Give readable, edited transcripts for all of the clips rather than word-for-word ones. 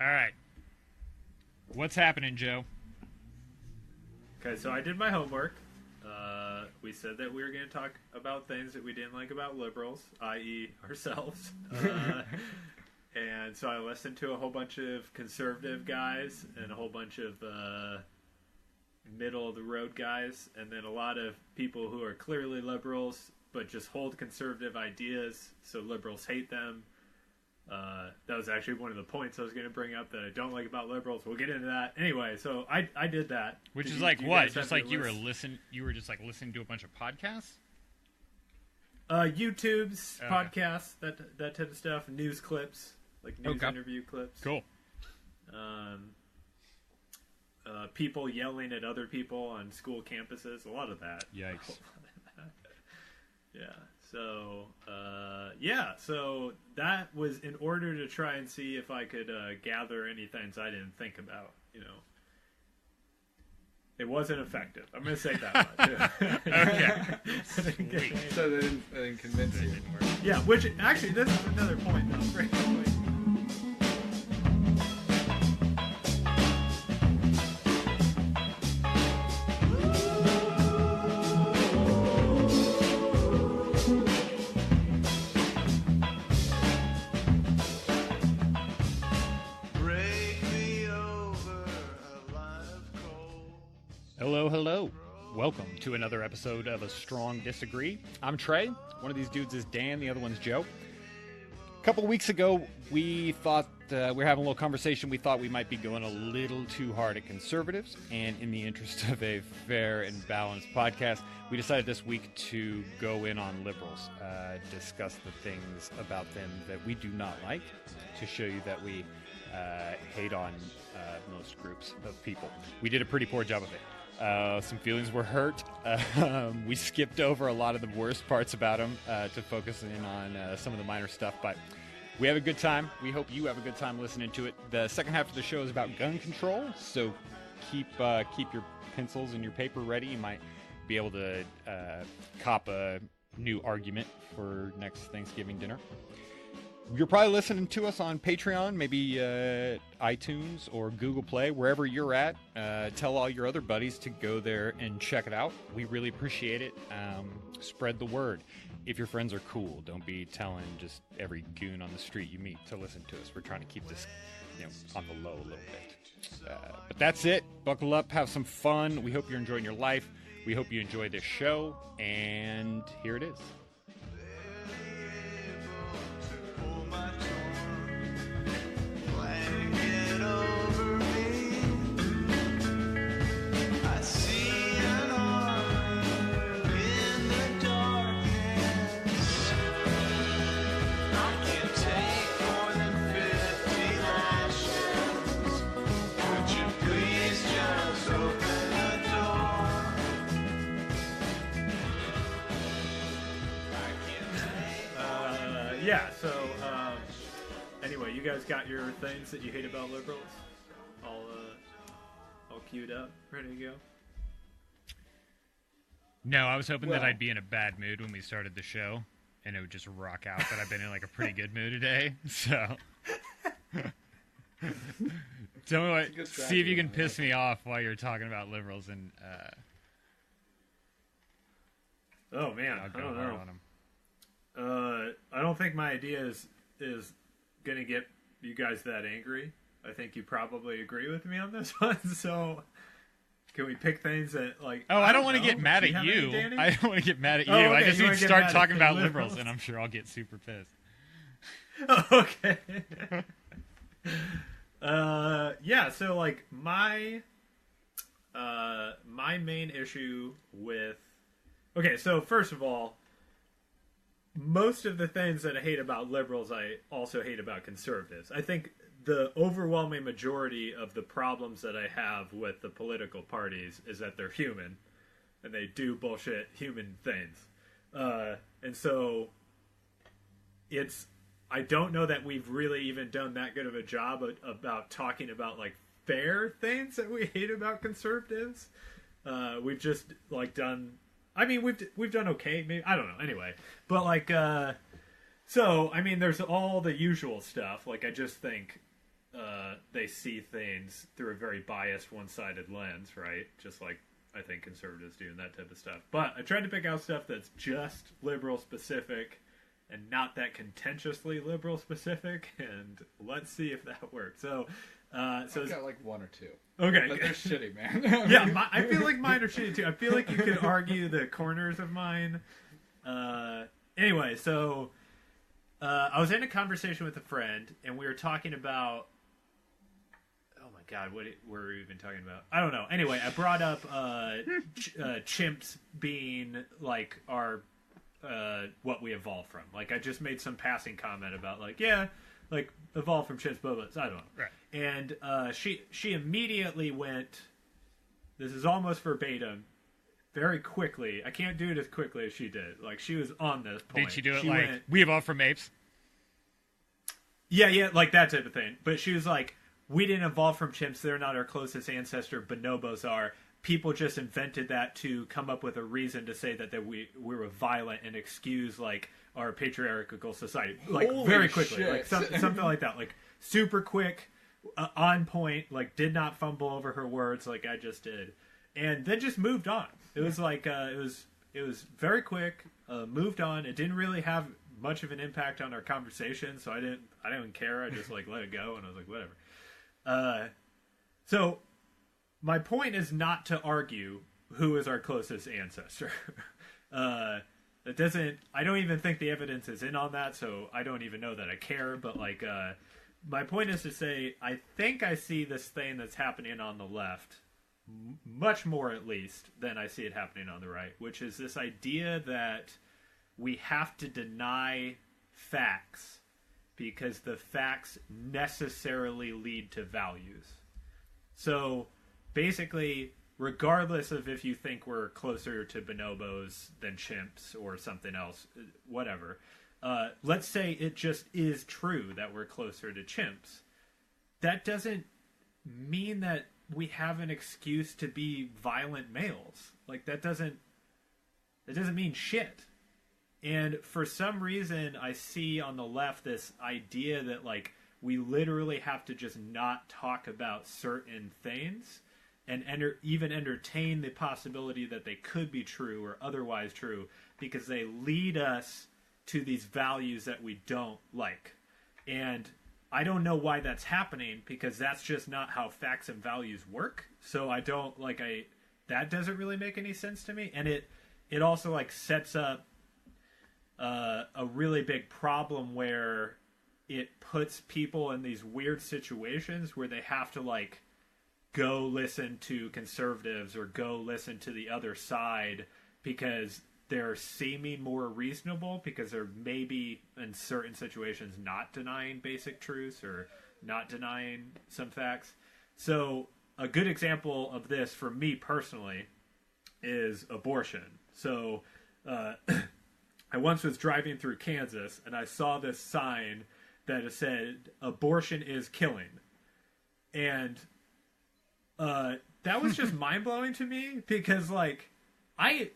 All right. What's happening, Joe? Okay, so I did my homework. We said that we were going to talk about things that we didn't like about liberals, i.e. ourselves. And so I listened to a whole bunch of conservative guys and a whole bunch of middle-of-the-road guys, and then a lot of people who are clearly liberals but just hold conservative ideas, so liberals hate them. That was actually one of the points I was going to bring up that I don't like about liberals. We'll get into that anyway. So I did that. Which is like what? Just like you were just like listening to a bunch of podcasts? YouTube's podcasts, that type of stuff, news clips, like news interview clips. Cool. People yelling at other people on school campuses, a lot of that. Yikes. Yeah. So that was in order to try and see if I could gather any things I didn't think about. It wasn't effective. I'm going to say that much. Okay. So they didn't convince you. Yeah, which actually this is another point that was great. Hello. Welcome to another episode of A Strong Disagree. I'm Trey. One of these dudes is Dan. The other one's Joe. A couple of weeks ago, we thought we were having a little conversation. We thought we might be going a little too hard at conservatives. And in the interest of a fair and balanced podcast, we decided this week to go in on liberals, discuss the things about them that we do not like, to show you that we hate on most groups of people. We did a pretty poor job of it. Some feelings were hurt. We skipped over a lot of the worst parts about them to focus in on some of the minor stuff, but we have a good time. We hope you have a good time listening to it. The second half of the show is about gun control, so keep your pencils and your paper ready. You might be able to cop a new argument for next Thanksgiving dinner. You're probably listening to us on Patreon, maybe iTunes or Google Play, wherever you're at. Tell all your other buddies to go there and check it out. We really appreciate it. Spread the word. If your friends are cool, don't be telling just every goon on the street you meet to listen to us. We're trying to keep this, on the low a little bit. But that's it. Buckle up, have some fun. We hope you're enjoying your life. We hope you enjoy this show, and here it is. Anyway, you guys got your things that you hate about liberals all queued up, ready to go? No, I was hoping that I'd be in a bad mood when we started the show, and it would just rock out, but I've been in like a pretty good mood today, so... Tell me what, see if you can piss me off while you're talking about liberals, and oh man, I'll go I don't hard know. on them. I don't think my idea is gonna get you guys that angry. I think you probably agree with me on this one. So, can we pick things that like? Oh, I don't want to get mad at you. I don't want to get mad at you. I just need to start talking about liberals, and I'm sure I'll get super pissed. Okay. Yeah. So, like my main issue with. Okay, so first of all, most of the things that I hate about liberals, I also hate about conservatives. I think the overwhelming majority of the problems that I have with the political parties is that they're human and they do bullshit human things. And so I don't know that we've really even done that good of a job about talking about like fair things that we hate about conservatives. We've just like done. I mean, we've done okay. Maybe I don't know. Anyway, but like, so I mean, there's all the usual stuff. Like, I just think they see things through a very biased, one-sided lens, right? Just like I think conservatives do and that type of stuff. But I tried to pick out stuff that's just liberal specific and not that contentiously liberal specific, and let's see if that works. So I've got like one or two. Okay. But they're shitty, man. Yeah, I feel like mine are shitty too. I feel like you could argue the corners of mine. Anyway, so I was in a conversation with a friend, and we were talking about. Oh my god, what were we even talking about? I don't know. Anyway, I brought up chimps being like our what we evolved from. Like I just made some passing comment about like like evolved from chimps, blah, blah, I don't know. Right. And she immediately went. This is almost verbatim. Very quickly. I can't do it as quickly as she did. Like she was on this point. Did she do it we evolved from apes? Yeah, like that type of thing. But she was like, we didn't evolve from chimps. They're not our closest ancestor. Bonobos are. People just invented that to come up with a reason to say that we were violent and excuse like our patriarchal society. Like Holy very quickly, shit. like something like that. Like super quick, on point. Like did not fumble over her words like I just did, and then just moved on. It was like it was very quick. Moved on. It didn't really have much of an impact on our conversation, so I didn't care. I just like let it go, and I was like whatever. So my point is not to argue who is our closest ancestor. It doesn't. I don't even think the evidence is in on that, so I don't even know that I care. But like, my point is to say, I think I see this thing that's happening on the left, much more at least than I see it happening on the right, which is this idea that we have to deny facts because the facts necessarily lead to values. So basically, regardless of if you think we're closer to bonobos than chimps or something else, whatever, let's say it just is true that we're closer to chimps. That doesn't mean that we have an excuse to be violent males. Like that doesn't mean shit. And for some reason, I see on the left this idea that like we literally have to just not talk about certain things and even entertain the possibility that they could be true or otherwise true because they lead us to these values that we don't like. And I don't know why that's happening because that's just not how facts and values work. So I don't that doesn't really make any sense to me. And it also like sets up a really big problem where it puts people in these weird situations where they have to like go listen to conservatives or go listen to the other side because they're seeming more reasonable because they're maybe in certain situations not denying basic truths or not denying some facts. So a good example of this for me personally is abortion. So I once was driving through Kansas and I saw this sign that said abortion is killing. And that was just mind-blowing to me because like I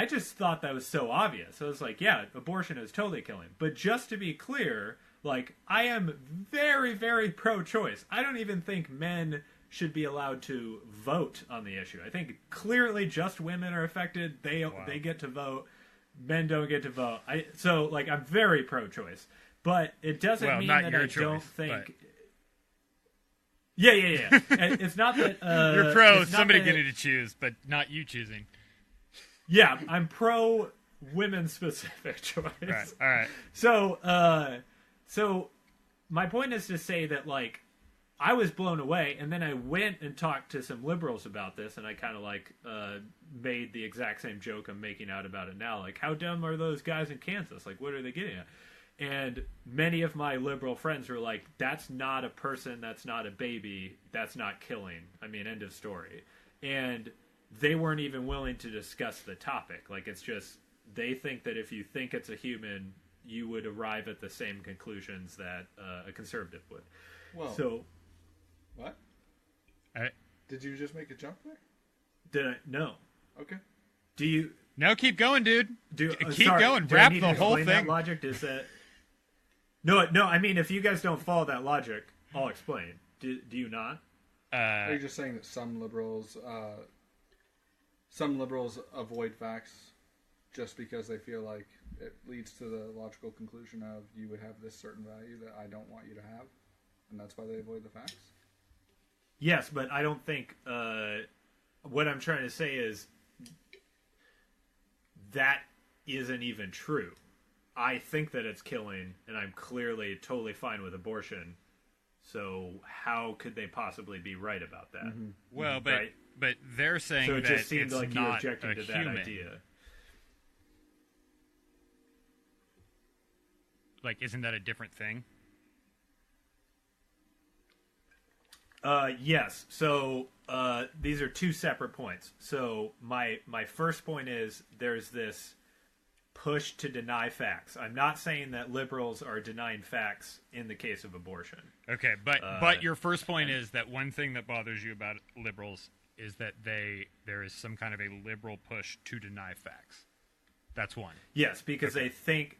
just thought that was so obvious. I was like, yeah, abortion is totally killing. But just to be clear, like I am very, very pro-choice. I don't even think men should be allowed to vote on the issue. I think clearly just women are affected. They get to vote. Men don't get to vote. So like I'm very pro-choice. But it doesn't mean that I don't think. But... Yeah. And it's not that you're pro somebody getting to choose, but not you choosing. Yeah, I'm pro women specific choice. Right. All right. So my point is to say that like I was blown away, and then I went and talked to some liberals about this, and I kind of like made the exact same joke I'm making out about it now. Like, how dumb are those guys in Kansas? Like, what are they getting at? And many of my liberal friends were like, that's not a person, that's not a baby, that's not killing. I mean, end of story. And they weren't even willing to discuss the topic. Like, it's just, they think that if you think it's a human, you would arrive at the same conclusions that a conservative would. Well, so, what? All right. Did you just make a jump there? Did I? No. Okay. Do you? No, keep going, dude. Keep sorry, going. do I Wrap need the to whole explain thing. That logic is that. No. I mean, if you guys don't follow that logic, I'll explain. Do you not? Are you just saying that some liberals avoid facts just because they feel like it leads to the logical conclusion of you would have this certain value that I don't want you to have, and that's why they avoid the facts? Yes, but I don't think what I'm trying to say is that isn't even true. I think that it's killing, and I'm clearly totally fine with abortion. So how could they possibly be right about that? Mm-hmm. Well, but right? but they're saying so it that just seems it's like you're not objecting a to human. that idea. Like, isn't that a different thing? Yes. So these are two separate points. So my first point is there's this push to deny facts. I'm not saying that liberals are denying facts in the case of abortion. Okay, but your first point is that one thing that bothers you about liberals is that there is some kind of a liberal push to deny facts. That's one. Yes, because they think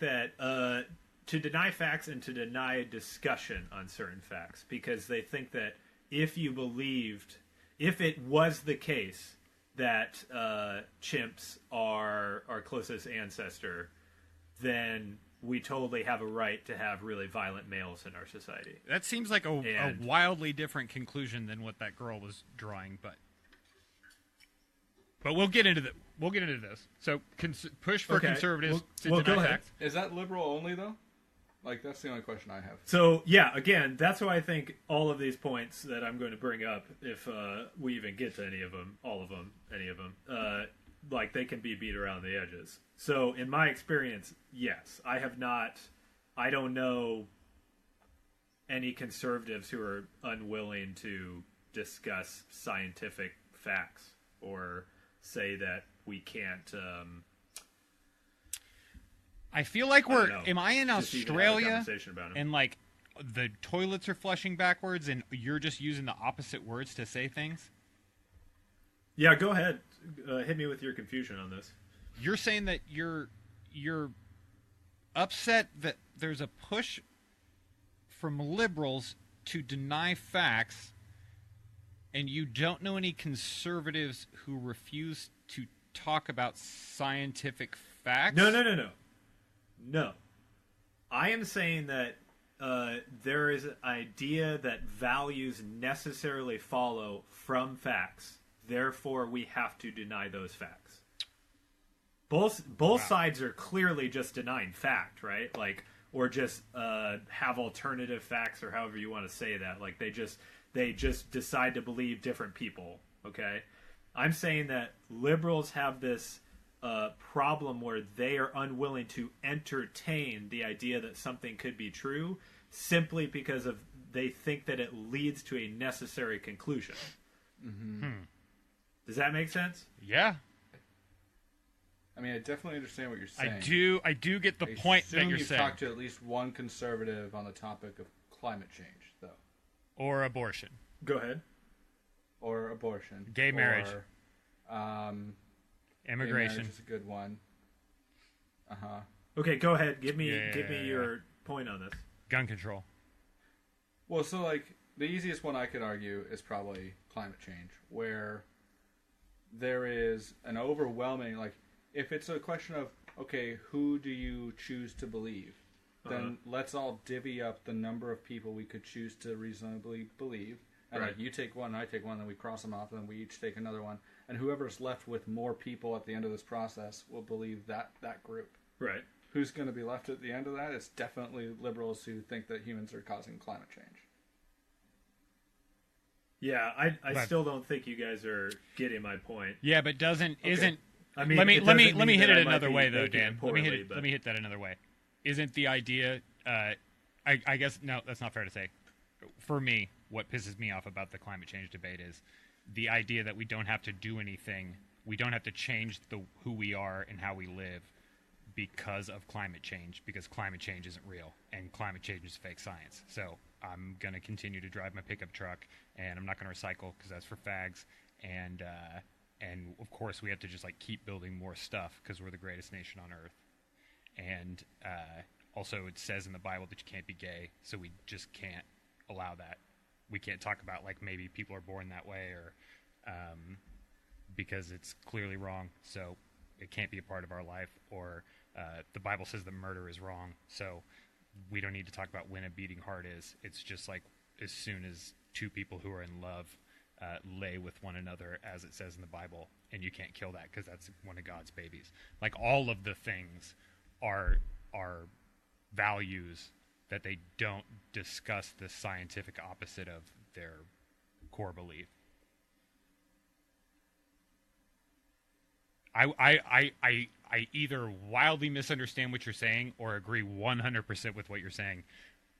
that to deny facts and to deny discussion on certain facts, because they think that if it was the case that chimps are our closest ancestor, then we totally have a right to have really violent males in our society. That seems like a wildly different conclusion than what that girl was drawing, but we'll get into this. So push for conservatives to deny facts. Is that liberal only though? Like, that's the only question I have. So, yeah, again, that's why I think all of these points that I'm going to bring up, if we even get to any of them, like, they can be beat around the edges. So, in my experience, yes, I don't know any conservatives who are unwilling to discuss scientific facts or say that we can't... I feel like am I in Australia and like the toilets are flushing backwards and you're just using the opposite words to say things? Yeah, go ahead. Hit me with your confusion on this. You're saying that you're upset that there's a push from liberals to deny facts, and you don't know any conservatives who refuse to talk about scientific facts? No. I am saying that there is an idea that values necessarily follow from facts. Therefore, we have to deny those facts. Both sides are clearly just denying fact, right? Like, or just have alternative facts, or however you want to say that. Like, they just decide to believe different people. Okay, I'm saying that liberals have this problem where they are unwilling to entertain the idea that something could be true simply because they think that it leads to a necessary conclusion. Mm-hmm. Does that make sense? Yeah. I mean, I definitely understand what you're saying. I do get the point that you're saying. Talked to at least one conservative on the topic of climate change, though. Or abortion. Go ahead. Or abortion. Gay marriage. Or, immigration is a good one. Okay, go ahead. Give me your point on this. Gun control. Well, so like the easiest one I could argue is probably climate change, where there is an overwhelming, like, if it's a question of, okay, who do you choose to believe? Then let's all divvy up the number of people we could choose to reasonably believe. And right. like, you take one, I take one, then we cross them off, and then we each take another one. And whoever's left with more people at the end of this process will believe that group. Right. Who's going to be left at the end of that? It's definitely liberals who think that humans are causing climate change. Yeah, I still don't think you guys are getting my point. Yeah, but isn't I mean, let me hit it another way though, Dan. Poorly, let me hit that another way. Isn't the idea I guess no, that's not fair to say. For me, what pisses me off about the climate change debate is the idea that we don't have to do anything. We don't have to change who we are and how we live because of climate change, because climate change isn't real and climate change is fake science. So I'm going to continue to drive my pickup truck, and I'm not going to recycle because that's for fags. And of course we have to just like keep building more stuff because we're the greatest nation on earth. And also it says in the Bible that you can't be gay, so we just can't allow that. we can't talk about like maybe people are born that way or because it's clearly wrong, so it can't be a part of our life, or the Bible says that murder is wrong, so we don't need to talk about when a beating heart is. It's just like as soon as two people who are in love lay with one another, as it says in the Bible, and you can't kill that because that's one of God's babies. Like all of the things are values that they don't discuss the scientific opposite of their core belief. I either wildly misunderstand what you're saying or agree 100% with what you're saying,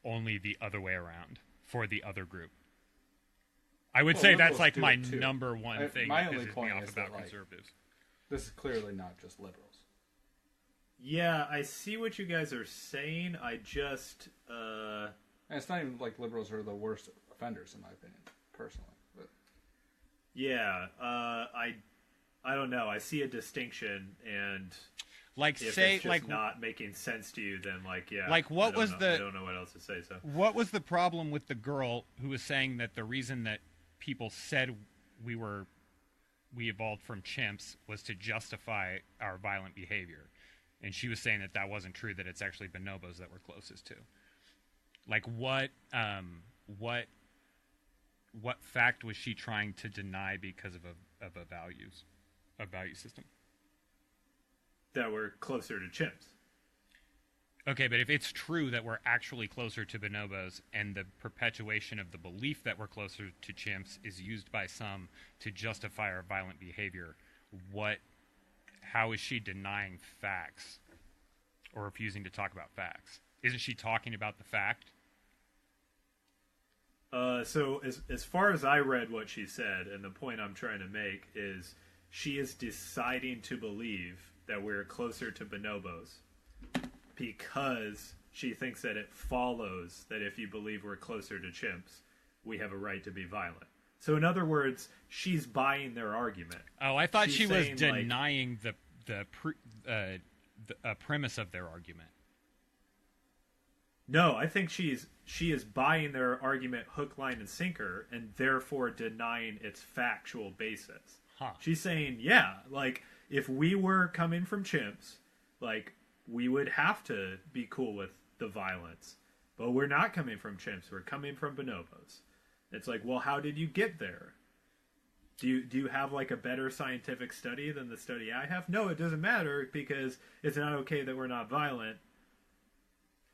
only the other way around for the other group. I would say that's like my number one thing my that only pisses me point off is about that, like, conservatives. This is clearly not just liberals. Yeah, I see what you guys are saying. I just And it's not even like liberals are the worst offenders, in my opinion, personally. But yeah, I don't know. I see a distinction, and Like if say it's just like not making sense to you, then like yeah. Like, what I don't was know- the- I don't know what else to say. So what was the problem with the girl who was saying that the reason that people said we evolved from chimps was to justify our violent behavior, and she was saying that that wasn't true, that it's actually bonobos that we're closest to. Like what fact was she trying to deny because of a value system? that we're closer to chimps. Okay, but if it's true that we're actually closer to bonobos and the perpetuation of the belief that we're closer to chimps is used by some to justify our violent behavior, how is she denying facts or refusing to talk about facts? Isn't she talking about the fact? So as far as I read what she said, and the point I'm trying to make is she is deciding to believe that we're closer to bonobos because she thinks that it follows that if you believe we're closer to chimps, we have a right to be violent. So in other words, she's buying their argument. Oh, I thought She's she was saying, like- denying the premise of their argument. No, I think she is buying their argument hook, line, and sinker, and therefore denying its factual basis. Huh. She's saying, yeah, like, if we were coming from chimps, like, we would have to be cool with the violence. But we're not coming from chimps, we're coming from bonobos. It's like, well, how did you get there? Do you have, like, a better scientific study than the study I have? No, it doesn't matter, because it's not okay that we're not violent.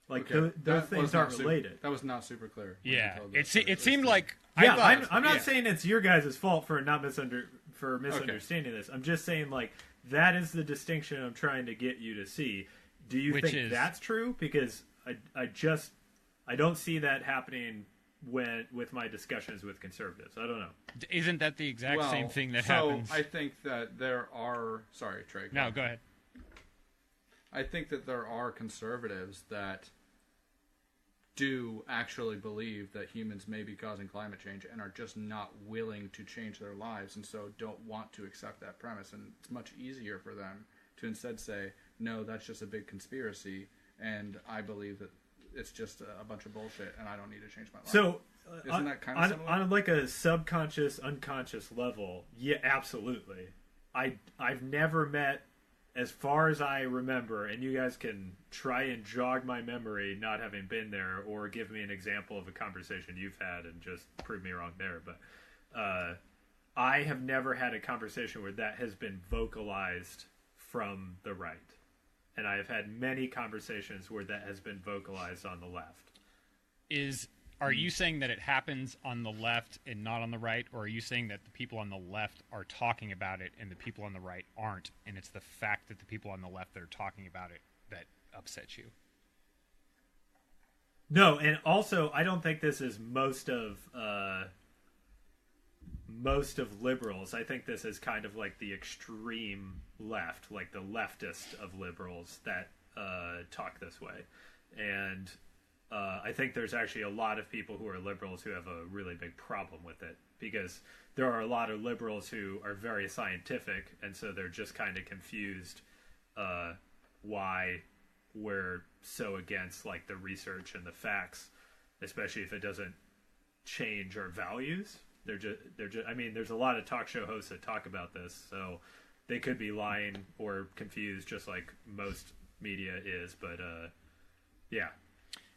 Like, okay, those things aren't related. That was not super clear. when you Yeah, told that it story. seemed like Yeah, I thought, I'm not yeah. saying it's your guys' fault for not misunderstanding this. I'm just saying, like, that is the distinction I'm trying to get you to see. Do you Which think is- that's true? Because I don't see that happening with my discussions with conservatives. I don't know. Isn't that the exact same thing that so happens? I think that there are. Sorry, Trey. No, go ahead. I think that there are conservatives that do actually believe that humans may be causing climate change and are just not willing to change their lives, and so don't want to accept that premise. And it's much easier for them to instead say, no, that's just a big conspiracy, and I believe that it's just a bunch of bullshit, and I don't need to change my life. So, Isn't that kind of similar? on like a subconscious, unconscious level, yeah, absolutely. I've never met, as far as I remember, and you guys can try and jog my memory, not having been there, or give me an example of a conversation you've had and just prove me wrong there. But I have never had a conversation where that has been vocalized from the right. And I have had many conversations where that has been vocalized on the left. Are you saying that it happens on the left and not on the right, or are you saying that the people on the left are talking about it and the people on the right aren't, and it's the fact that the people on the left that are talking about it that upsets you? No, and also I don't think this is most of liberals. I think this is kind of like the extreme left, like the leftist of liberals that talk this way. And I think there's actually a lot of people who are liberals who have a really big problem with it, because there are a lot of liberals who are very scientific, and so they're just kind of confused why we're so against like the research and the facts, especially if it doesn't change our values. They're just. I mean, there's a lot of talk show hosts that talk about this, so they could be lying or confused, just like most media is. But yeah,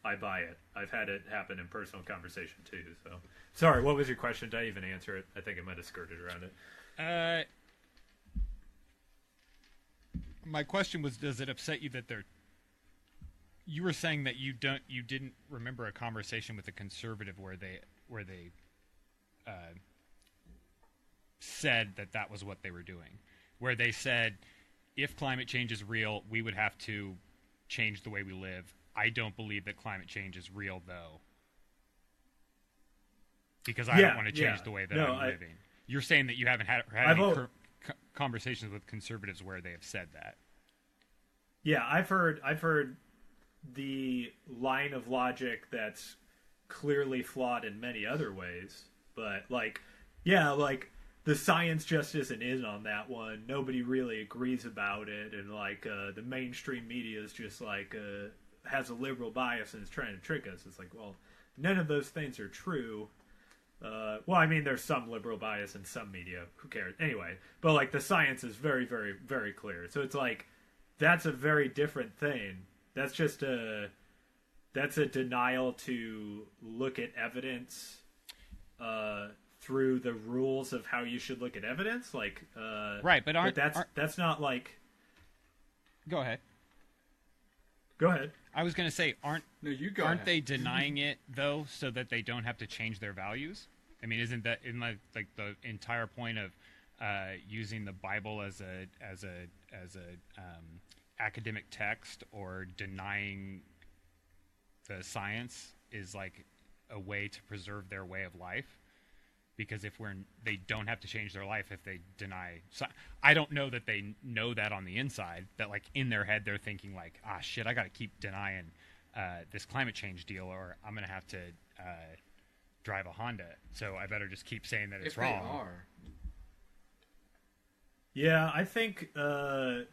I buy it. I've had it happen in personal conversation too. So sorry, what was your question? Did I even answer it? I think I might have skirted around it. My question was, does it upset you that they're? You were saying that you didn't remember a conversation with a conservative where they said that was what they were doing, where they said, if climate change is real, we would have to change the way we live. I don't believe that climate change is real, though, because I don't want to change the way that I'm living. You're saying that you haven't had any conversations with conservatives where they have said that. Yeah, I've heard the line of logic that's clearly flawed in many other ways, but like the science just isn't in on that one. Nobody really agrees about it, and like the mainstream media is just like has a liberal bias and is trying to trick us. It's like, well, none of those things are true. Well, I mean, there's some liberal bias in some media. Who cares? Anyway, but like the science is very, very, very clear. So it's like that's a very different thing. That's just a denial to look at evidence through the rules of how you should look at evidence. Like right, but that's not like. Go ahead. Go ahead. I was going to say, aren't they denying it though, so that they don't have to change their values? I mean, isn't that like the entire point of using the Bible as a academic text, or denying the science is like a way to preserve their way of life? Because if they don't have to change their life if they deny. I don't know that they know that on the inside, that like in their head they're thinking like, ah, shit, I got to keep denying this climate change deal, or I'm gonna have to drive a Honda. So I better just keep saying that it's wrong. They are. Yeah, I think that.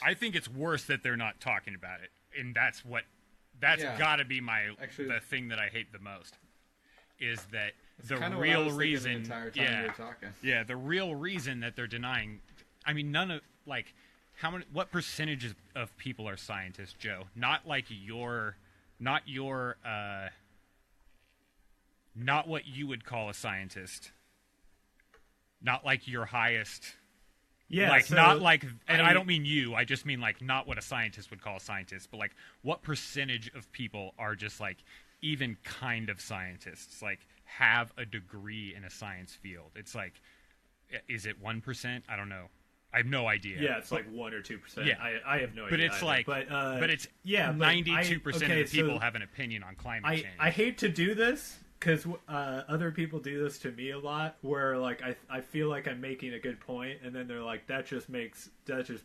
I think it's worse that they're not talking about it, and that's got to be the thing that I hate the most. Is that the real reason? The entire time you were talking. Yeah, the real reason that they're denying. I mean, none of like what percentage of people are scientists, Joe? Not like not what you would call a scientist. Not like your highest. Yeah, like not like, and I don't mean you. I just mean like not what a scientist would call a scientist, but like what percentage of people are just like even kind of scientists, like have a degree in a science field. It's like, is it 1%? I don't know. I have no idea. Yeah, it's like 1 or 2%. Yeah. I have no idea. But it's either. like, but it's 92% of the people have an opinion on climate change. I hate to do this because other people do this to me a lot, where like I feel like I'm making a good point, and then they're like, that just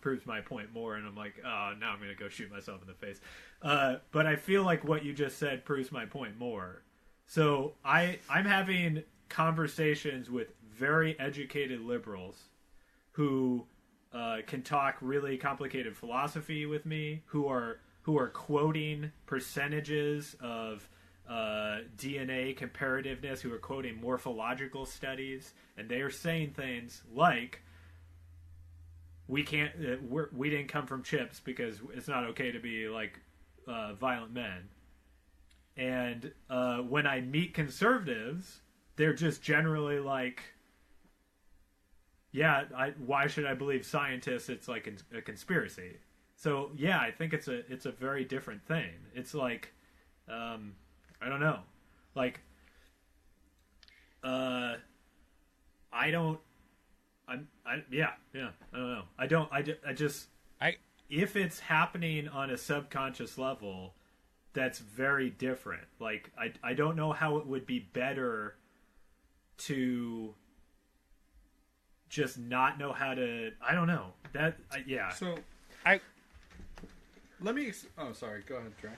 proves my point more, and I'm like, oh, now I'm gonna go shoot myself in the face. But I feel like what you just said proves my point more. So I'm having conversations with very educated liberals who can talk really complicated philosophy with me, who are quoting percentages of DNA comparativeness, who are quoting morphological studies, and they are saying things like, we didn't come from chips because it's not okay to be like violent men. And when I meet conservatives, they're just generally like, yeah, why should I believe scientists? It's like a conspiracy. So yeah, I think it's a very different thing. It's like, I don't know, like, I don't know. If it's happening on a subconscious level, that's very different. Like, I don't know how it would be better to just not know how to. I don't know that. Yeah. So let me. Oh, sorry. Go ahead, Trey.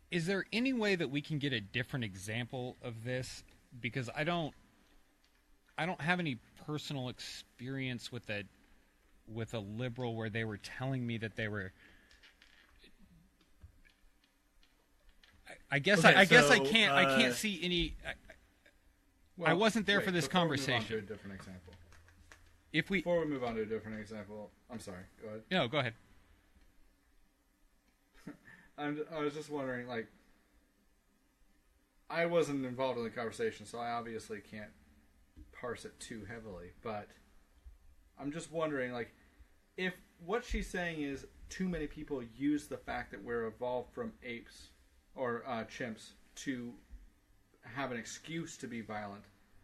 Is there any way that we can get a different example of this? Because I don't have any personal experience with a liberal where they were telling me that they were. I guess Okay, I guess I so, can't see any. I wasn't there for this before we move on conversation. to a different example. If we Before we move on to a different example, I'm sorry. Go ahead. no, go ahead. I was just wondering, like, I wasn't involved in the conversation, so I obviously can't parse it too heavily. But I'm just wondering, like, if what she's saying is too many people use the fact that we're evolved from apes or chimps to have an excuse to be violent,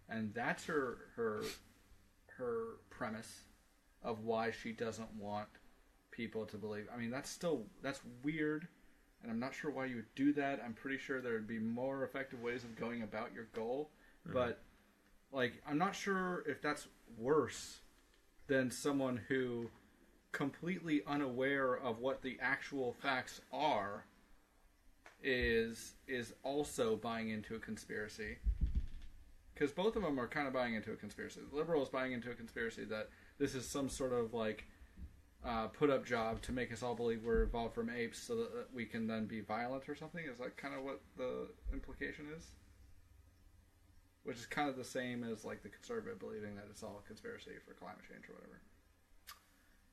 and that's her premise of why she doesn't want people to believe. I mean, that's weird, and I'm not sure why you would do that. I'm pretty sure there would be more effective ways of going about your goal, but like, I'm not sure if that's worse than someone who, completely unaware of what the actual facts are, is also buying into a conspiracy. Because both of them are kind of buying into a conspiracy. The liberal is buying into a conspiracy that this is some sort of, like, put-up job to make us all believe we're evolved from apes so that we can then be violent or something. Is that kind of what the implication is? Which is kind of the same as, like, the conservative believing that it's all a conspiracy for climate change or whatever.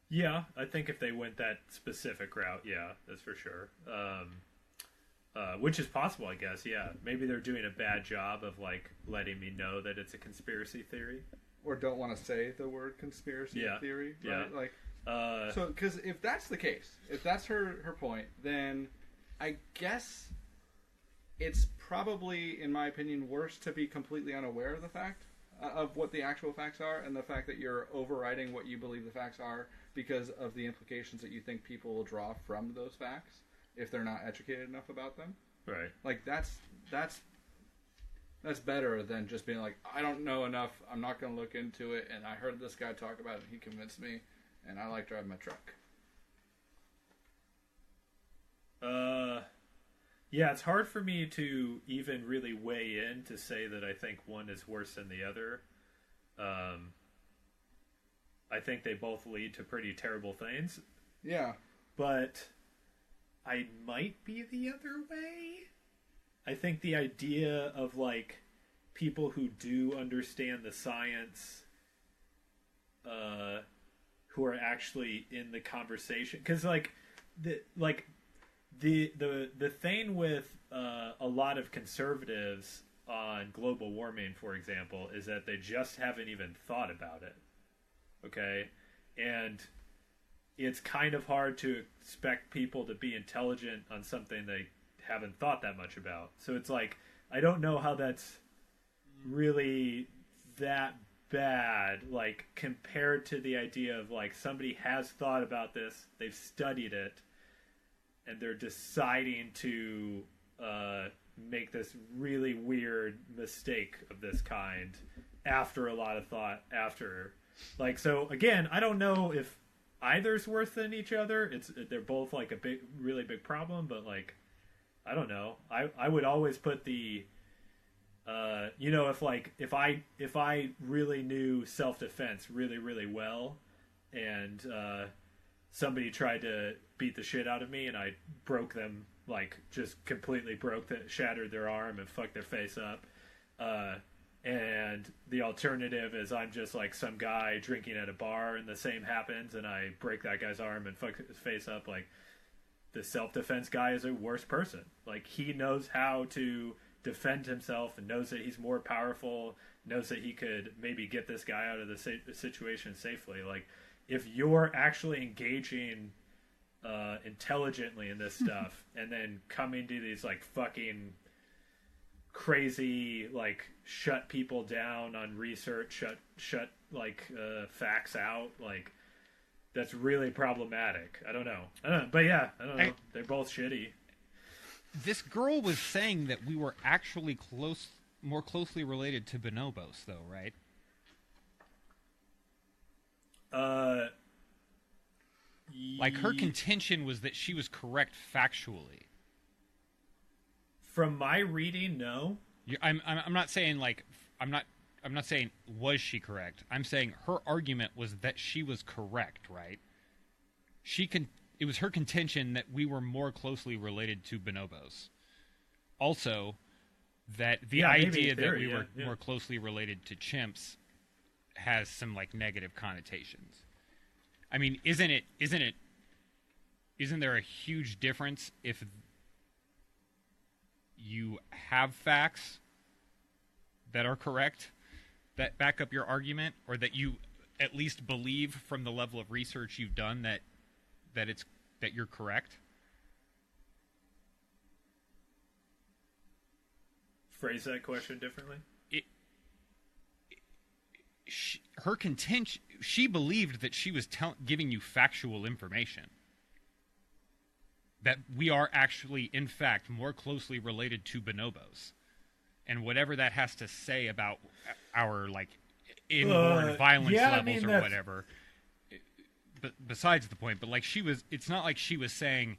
Yeah, I think if they went that specific route, yeah, that's for sure. Which is possible, I guess, yeah. Maybe they're doing a bad job of, like, letting me know that it's a conspiracy theory. Or don't want to say the word conspiracy theory, right? Yeah. Like, so, because if that's the case, if that's her point, then I guess it's probably, in my opinion, worse to be completely unaware of the fact of what the actual facts are, and the fact that you're overriding what you believe the facts are because of the implications that you think people will draw from those facts if they're not educated enough about them. Right. Like, that's better than just being like, I don't know enough, I'm not going to look into it, and I heard this guy talk about it, he convinced me, and I like driving my truck. Yeah, it's hard for me to even really weigh in to say that I think one is worse than the other. I think they both lead to pretty terrible things. Yeah. But I might be the other way. I think the idea of, like, people who do understand the science, who are actually in the conversation, because, like, the thing with a lot of conservatives on global warming, for example, is that they just haven't even thought about it. Okay, and it's kind of hard to expect people to be intelligent on something they haven't thought that much about. So it's like, I don't know how that's really that bad, like, compared to the idea of, like, somebody has thought about this, they've studied it, and they're deciding to make this really weird mistake of this kind after a lot of thought, after, like, so again, I don't know if either's worse than each other. They're both, like, a really big problem, but, like, I don't know. I would always put the if I really knew self-defense really, really well, and somebody tried to beat the shit out of me and I broke them, like, just completely shattered their arm and fucked their face up, and the alternative is I'm just, like, some guy drinking at a bar and the same happens and I break that guy's arm and fuck his face up, like, the self-defense guy is a worse person. Like, he knows how to defend himself and knows that he's more powerful, knows that he could maybe get this guy out of the situation safely. Like, if you're actually engaging intelligently in this stuff and then coming to these, like, fucking crazy, like, shut people down on research, shut facts out, like, that's really problematic. I don't know. But yeah, I don't know. They're both shitty. This girl was saying that we were actually more closely related to bonobos, though, right? Like, her contention was that she was correct factually. From my reading, no. I'm not saying, like, I'm not saying was she correct. I'm saying her argument was that she was correct, right? It was her contention that we were more closely related to bonobos. also that the Yeah, maybe idea in theory, that we were yeah. more closely related to chimps has some like negative connotations. I mean, isn't there a huge difference if you have facts that are correct that back up your argument, or that you at least believe from the level of research you've done that you're correct? Phrase that question differently. Her contention, she believed that she was giving you factual information. That we are actually, in fact, more closely related to bonobos. And whatever that has to say about our, like, inborn violence levels or whatever. But besides the point, but like it's not like she was saying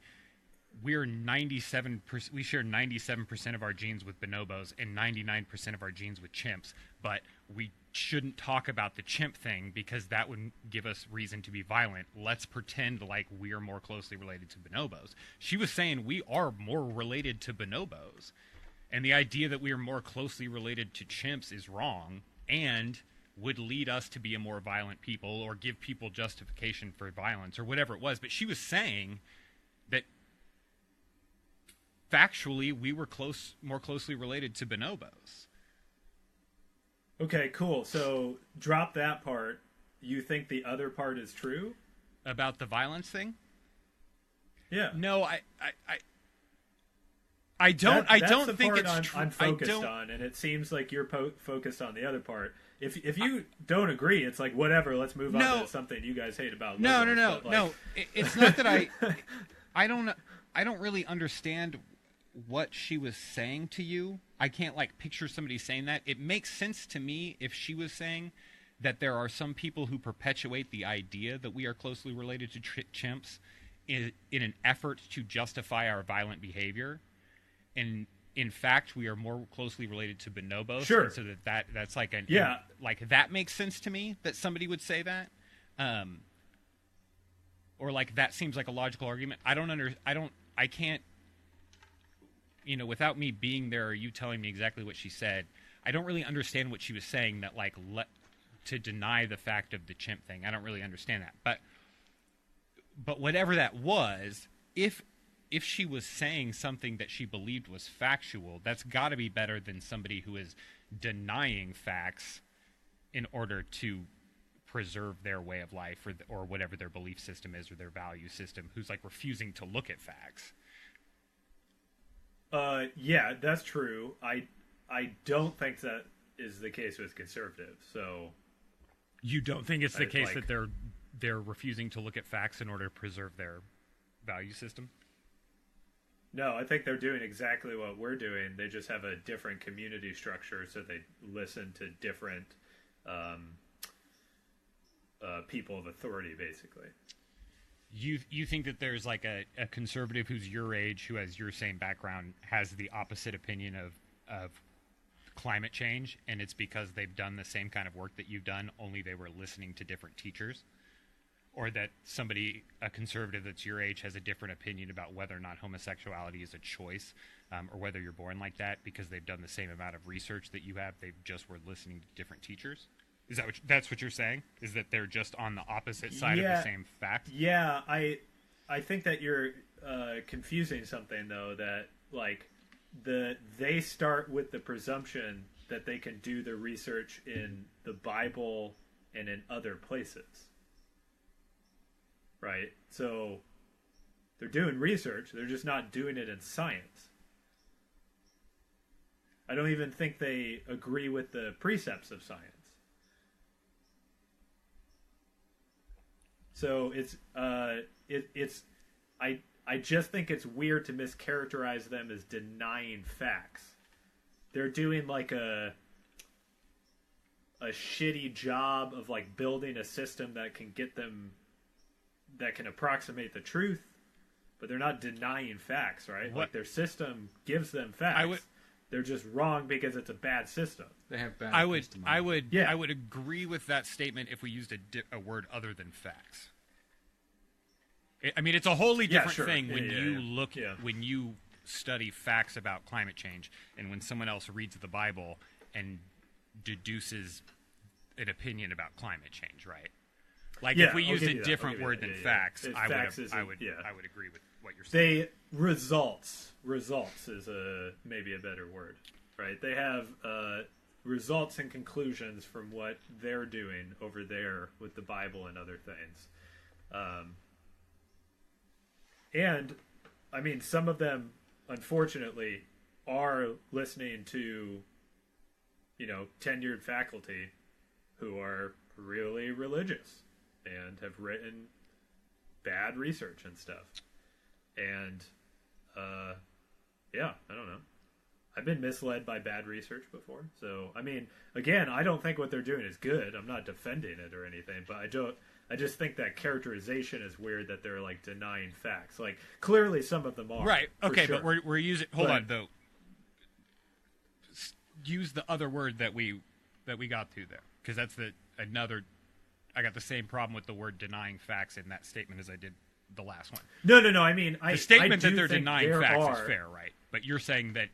we share 97% of our genes with bonobos and 99% of our genes with chimps, but we shouldn't talk about the chimp thing because that would give us reason to be violent. Let's pretend like we are more closely related to bonobos. She was saying we are more related to bonobos, and the idea that we are more closely related to chimps is wrong and would lead us to be a more violent people or give people justification for violence or whatever it was. But she was saying that factually we were more closely related to bonobos. Okay, cool. So drop that part. You think the other part is true? About the violence thing? Yeah. No, I don't. I don't think it's true. I'm focused on, and it seems like you're focused on the other part. If you don't agree, it's like whatever. Let's move on to something you guys hate about. No. It's not that I don't really understand what she was saying to you. I can't like picture somebody saying that. It makes sense to me if she was saying that there are some people who perpetuate the idea that we are closely related to chimps in an effort to justify our violent behavior. And in fact, we are more closely related to bonobos. Sure. So that's like like that makes sense to me that somebody would say that. Or like that seems like a logical argument. I can't, without me being there or you telling me exactly what she said, I don't really understand what she was saying that like to deny the fact of the chimp thing. I don't really understand that. But whatever that was, if she was saying something that she believed was factual, that's got to be better than somebody who is denying facts in order to preserve their way of life or whatever their belief system is or their value system, who's like refusing to look at facts. Yeah, that's true. I don't think that is the case with conservatives. So you don't think it's the case that they're refusing to look at facts in order to preserve their value system? No, I think they're doing exactly what we're doing. They just have a different community structure, so they listen to different people of authority, basically. You think that there's like a conservative who's your age, who has your same background, has the opposite opinion of climate change, and it's because they've done the same kind of work that you've done, only they were listening to different teachers? Or that a conservative that's your age has a different opinion about whether or not homosexuality is a choice, or whether you're born like that because they've done the same amount of research that you have. They've just were listening to different teachers. Is that that's what you're saying? Is that they're just on the opposite side of the same fact? Yeah, I think that you're confusing something though. That like they start with the presumption that they can do the research in the Bible and in other places. Right? So they're doing research. They're just not doing it in science. I don't even think they agree with the precepts of science. So I just think it's weird to mischaracterize them as denying facts. They're doing like a shitty job of like building a system that can get them, that can approximate the truth, but they're not denying facts, right? What? Like their system gives them facts. They're just wrong because it's a bad system. They have bad. I would agree with that statement if we used a word other than facts. I mean, it's a wholly different thing when you look when you study facts about climate change, and when someone else reads the Bible and deduces an opinion about climate change, right? Like if we used a different word than facts, I would agree with what you're saying. Results is maybe a better word, right? They have results and conclusions from what they're doing over there with the Bible and other things. And I mean, some of them, unfortunately, are listening to, tenured faculty who are really religious and have written bad research and stuff. And, I don't know. I've been misled by bad research before. So, I mean, again, I don't think what they're doing is good. I'm not defending it or anything, but I just think that characterization is weird that they're, like, denying facts. Like, clearly some of them are. Right. Okay, sure. but we're using... Hold on, though. Use the other word that we got to there. Because that's another... I got the same problem with the word denying facts in that statement as I did the last one. No. I mean, the statement that they're denying facts is fair, right? But you're saying that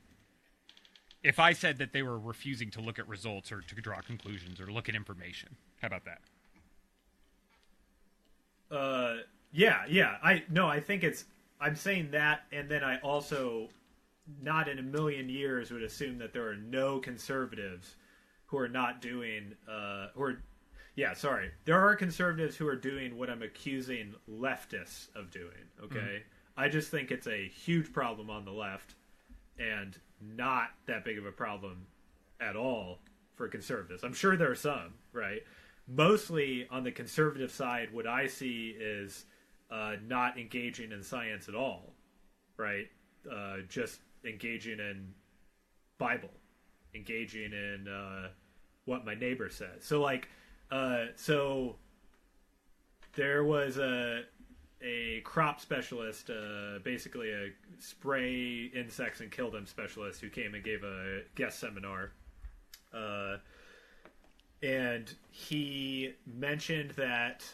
if I said that they were refusing to look at results or to draw conclusions or look at information, how about that? I think I'm saying that, and then I also, not in a million years, would assume that there are no conservatives who are not doing, there are conservatives who are doing what I'm accusing leftists of doing, okay? I just think it's a huge problem on the left, and not that big of a problem at all for conservatives. I'm sure there are some, right? Mostly on the conservative side, what I see is not engaging in science at all, right? Just engaging in Bible, engaging in what my neighbor says. So, like, so there was a crop specialist, basically a spray insects and kill them specialist, who came and gave a guest seminar. And he mentioned that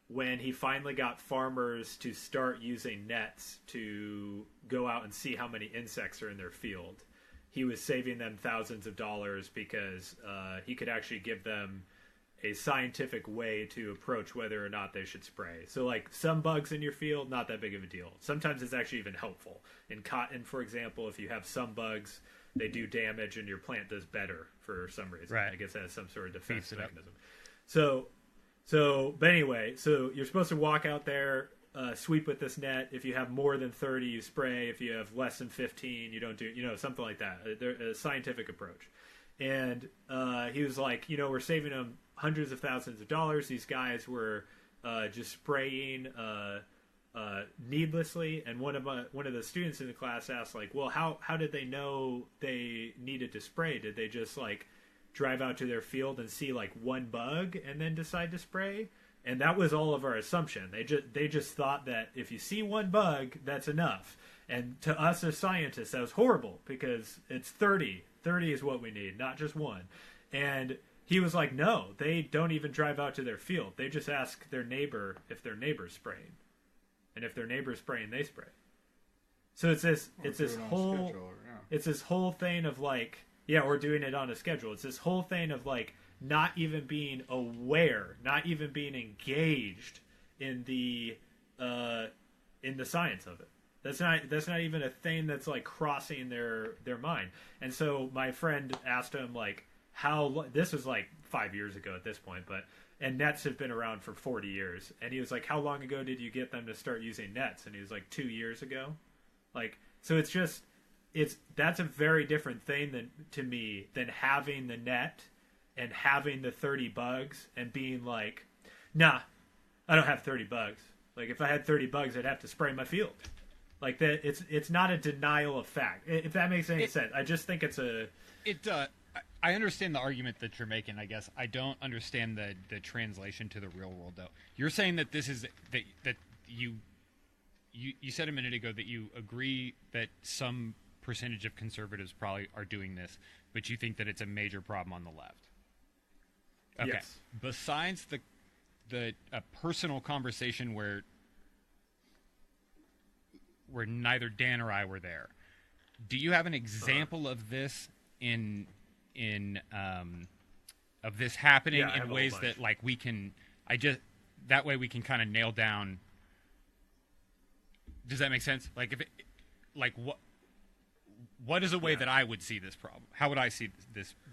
when he finally got farmers to start using nets to go out and see how many insects are in their field, he was saving them thousands of dollars because he could actually give them a scientific way to approach whether or not they should spray. So, like, some bugs in your field, not that big of a deal. Sometimes it's actually even helpful. In cotton, for example, if you have some bugs, they do damage and your plant does better for some reason. Right. I guess it has some sort of defense mechanism. But anyway, so you're supposed to walk out there, sweep with this net. If you have more than 30, you spray. If you have less than 15, you don't do, something like that. A scientific approach. And he was like, we're saving them hundreds of thousands of dollars. These guys were just spraying needlessly. And one of the students in the class asked, like, well, how did they know they needed to spray? Did they just, like, drive out to their field and see, like, one bug and then decide to spray? And that was all of our assumption. They just thought that if you see one bug, that's enough. And to us as scientists, that was horrible because it's 30. 30 is what we need, not just one. And he was like, no, they don't even drive out to their field. They just ask their neighbor if their neighbor's spraying. And if their neighbor's spraying, they spray. So it's this whole thing of, like, we're doing it on a schedule. It's this whole thing of, like, not even being aware, not even being engaged in the science of it. That's not even a thing that's, like, crossing their mind. And so my friend asked him, like, this was like 5 years ago at this point, and nets have been around for 40 years. And he was like, how long ago did you get them to start using nets? And he was like, 2 years ago. Like, so that's a very different thing to me than having the net and having the 30 bugs and being like, nah, I don't have 30 bugs. Like, if I had 30 bugs, I'd have to spray my field. Like, that, it's not a denial of fact, if that makes any sense. I just think it's I understand the argument that you're making, I guess. I don't understand the translation to the real world, though. You're saying that this is that you said a minute ago that you agree that some percentage of conservatives probably are doing this, but you think that it's a major problem on the left. Okay. Yes. Besides a personal conversation where where neither Dan or I were there. Do you have an example of this in of this happening Yeah, I have in a ways whole that bunch. like we can? That way we can kind of nail down. Does that make sense? Like if it, like what is a way that I would see this problem? How would I see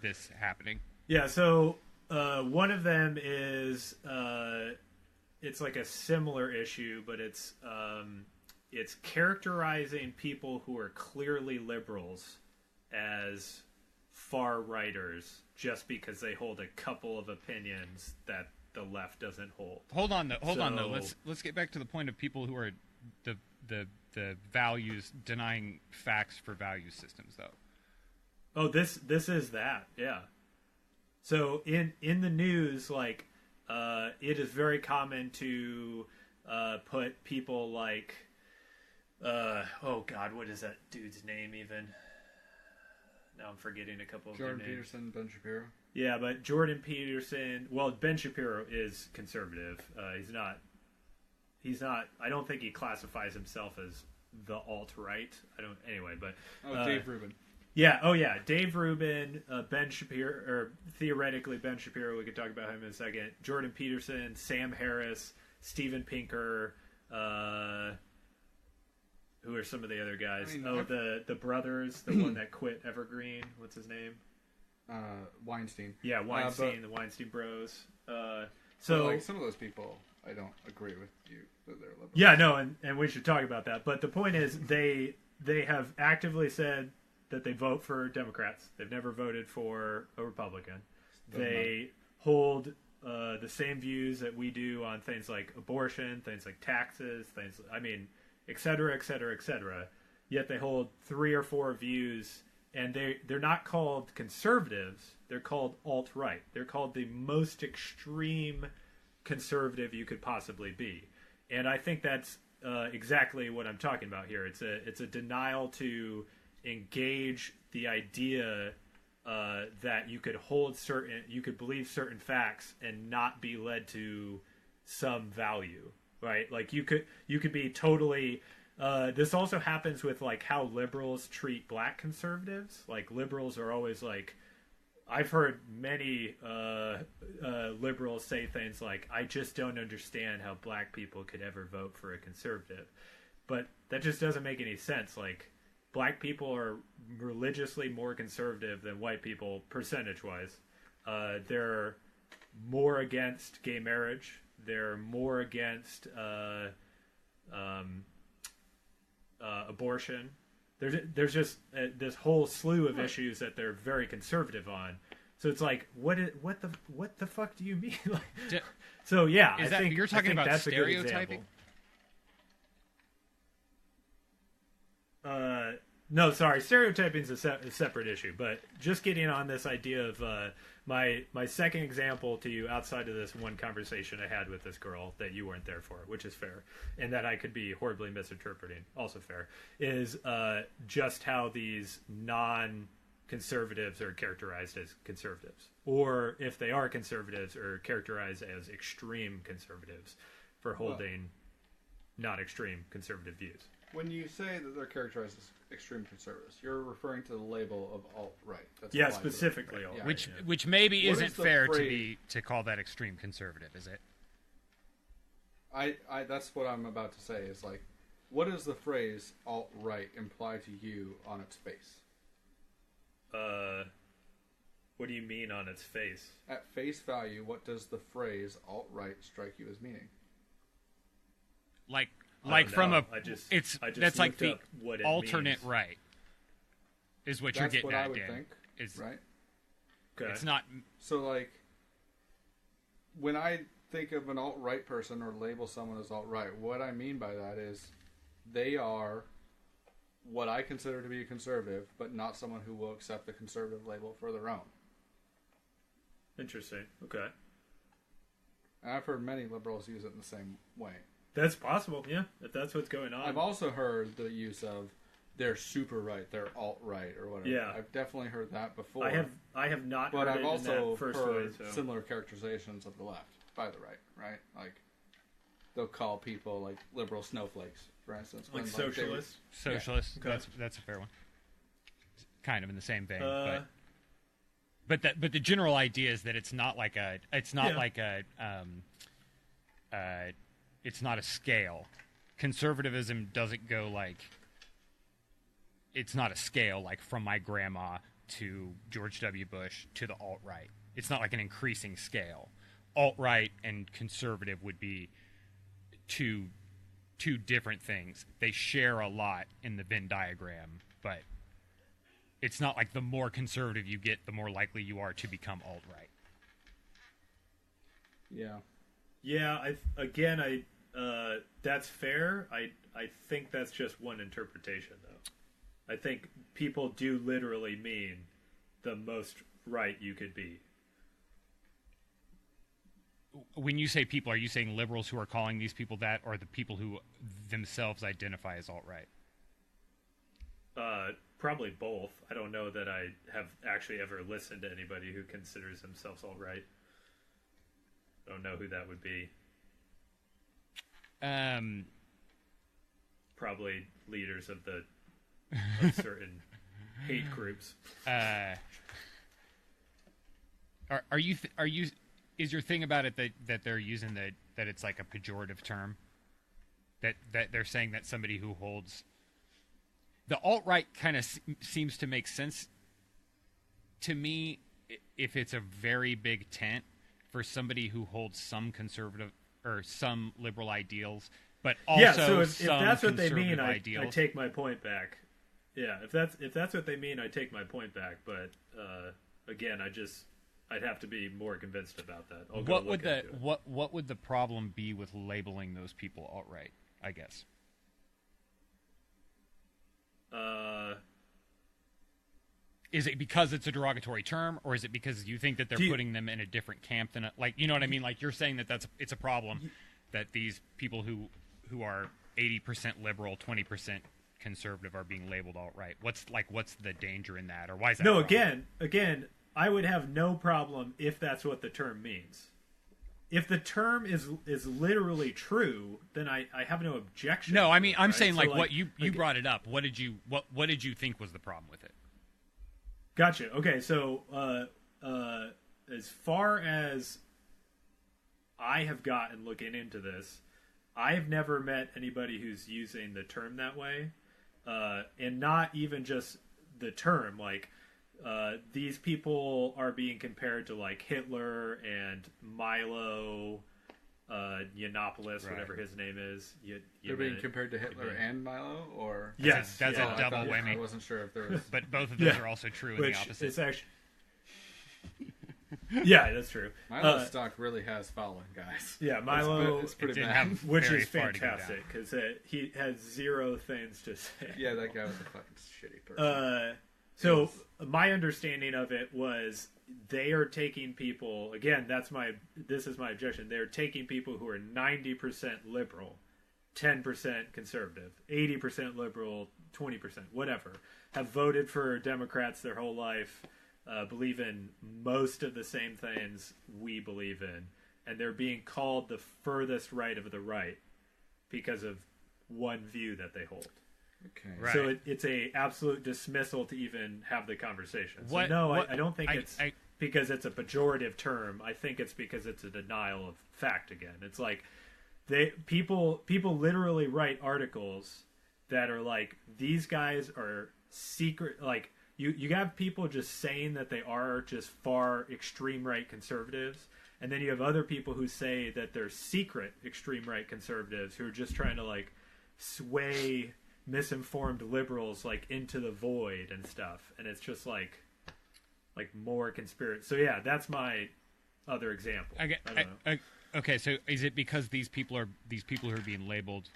this happening? Yeah, so one of them is it's like a similar issue, but it's characterizing people who are clearly liberals as far righters just because they hold a couple of opinions that the left doesn't hold. Hold on though. So- Let's get back to the point of people who are the values denying facts for value systems though. Oh, this is that, yeah. So in the news, like it is very common to put people like oh God, what is that dude's name even? Now I'm forgetting a couple of Jordan their names. Peterson, Ben Shapiro. Yeah, but Jordan Peterson. Well, Ben Shapiro is conservative. He's not. I don't think he classifies himself as the alt right. I don't. Anyway, but Dave Rubin. yeah. Oh yeah, Dave Rubin, Ben Shapiro, or theoretically Ben Shapiro. We could talk about him in a second. Jordan Peterson, Sam Harris, Steven Pinker. Who are some of the other guys? I mean, the brothers, the one that quit Evergreen. What's his name? Weinstein. Yeah, Weinstein, the Weinstein Bros. So like some of those people, I don't agree with you that they're liberal. yeah, no, and we should talk about that. But the point is, they have actively said that they vote for Democrats. They've never voted for a Republican. They hold the same views that we do on things like abortion, things like taxes, et cetera, et cetera, et cetera. Yet they hold 3 or 4 views, and they're not called conservatives. They're called alt-right. They're called the most extreme conservative you could possibly be. And I think that's exactly what I'm talking about here. It's a denial to engage the idea that you could believe certain facts and not be led to some value, right? Like you could be totally. This also happens with like how liberals treat black conservatives. Like liberals are always like, I've heard many liberals say things like, "I just don't understand how black people could ever vote for a conservative," but that just doesn't make any sense. Like, black people are religiously more conservative than white people percentage-wise. They're more against gay marriage. They're more against abortion. There's just this whole slew of issues that they're very conservative on. So it's like, what the fuck do you mean? Like, so yeah, Is I that think you're talking about that's a good stereotyping? example. No, sorry, stereotyping is a separate issue. But just getting on this idea of my second example to you outside of this one conversation I had with this girl that you weren't there for, which is fair, and that I could be horribly misinterpreting, also fair, is just how these non-conservatives are characterized as conservatives, or if they are conservatives, are characterized as extreme conservatives for holding not extreme conservative views. When you say that they're characterized as extreme conservatives, you're referring to the label of alt-right. That's Yeah, applied to them, specifically right? alt-right. Yeah. Which maybe What isn't is the fair phrase- to call that extreme conservative, is it? I that's what I'm about to say. Is like, what does the phrase alt-right imply to you on its face? What do you mean on its face? At face value, what does the phrase alt-right strike you as meaning? Like I don't from know. a I just that's like looked the up what it alternate means. right is what That's you're getting what at, I would Dan. think, Is right? Okay. it's not So, like, when I think of an alt-right person or label someone as alt-right, what I mean by that is they are what I consider to be a conservative, but not someone who will accept the conservative label for their own. Interesting. Okay. And I've heard many liberals use it in the same way. That's possible, yeah, if that's what's going on. I've also heard the use of they're super right, they're alt-right, or whatever. Yeah. I've definitely heard that before. I have not But heard I've it also in that first way, heard so. similar characterizations of the left by the right? Like, they'll call people like liberal snowflakes for instance. Like when, socialist. Socialist. Okay. That's a fair one. Kind of in the same vein, Uh, but the general idea is that it's not like a it's not Yeah. like a it's not a scale. Conservatism doesn't go like it's not a scale like from my grandma to George W. Bush to the alt-right. It's not like an increasing scale. Alt-right and conservative would be two different things. They share a lot in the Venn diagram, but it's not like the more conservative you get, the more likely you are to become alt-right. Yeah. Yeah, that's fair. I think that's just one interpretation, though. I think people do literally mean the most right you could be. When you say people, are you saying liberals who are calling these people that, or the people who themselves identify as alt-right? Probably both. I don't know that I have actually ever listened to anybody who considers themselves alt-right. I don't know who that would be. Probably leaders of certain hate groups. Are you is your thing about it that they're using that it's like a pejorative term? That they're saying that somebody who holds the alt-right kind of seems to make sense to me if it's a very big tent for somebody who holds some conservative or some liberal ideals, but also yeah, so if some that's what they conservative mean, I ideals. take my point back. Yeah, if that's what they mean, I take my point back. But again, I'd have to be more convinced about that. I'll go What look would the into it. what would the problem be with labeling those people alt-right? I guess. Is it because it's a derogatory term, or is it because you think that they're putting them in a different camp than you know what I mean? Like you're saying that it's a problem that these people who are 80% liberal, 20% conservative are being labeled alt-right. What's the danger in that, or why is that? No, a problem? again, I would have no problem if that's what the term means. If the term is literally true, then I have no objection. No, to I mean it, I'm right? saying So, like what you brought it up. What did you think was the problem with it? Gotcha. Okay, so as far as I have gotten looking into this, I have never met anybody who's using the term that way, and not even just the term. Like these people are being compared to like Hitler and Milo Yiannopoulos, Right. whatever his name is. They're being compared to Hitler and Milo, or Yes, That's yeah. a double I whammy. wasn't sure if there was. But both of those Yeah. are also true in Which the opposite. is actually. Yeah, that's true. Milo stock really has fallen, guys. Yeah, Milo, it's pretty didn't bad. have- which very is far to go down. fantastic because he has zero things to say. Yeah, that guy was a fucking shitty person. So my understanding of it was they are taking people again. This is my objection. They're taking people who are 90% liberal, 10% conservative, 80% liberal, 20% whatever, have voted for Democrats their whole life, believe in most of the same things we believe in, and they're being called the furthest right of the right because of one view that they hold. Okay. Right. So it's a absolute dismissal to even have the conversation. So What- no, what- I don't think I- it's I- because it's a pejorative term. I think it's because it's a denial of fact again. It's like people literally write articles that are like these guys are secret. Like you have people just saying that they are just far extreme right conservatives, and then you have other people who say that they're secret extreme right conservatives who are just trying to like sway misinformed liberals like into the void and stuff, and it's just like more conspiracy. So yeah, that's my other example. I don't know. Okay, so is it because these people who are being labeled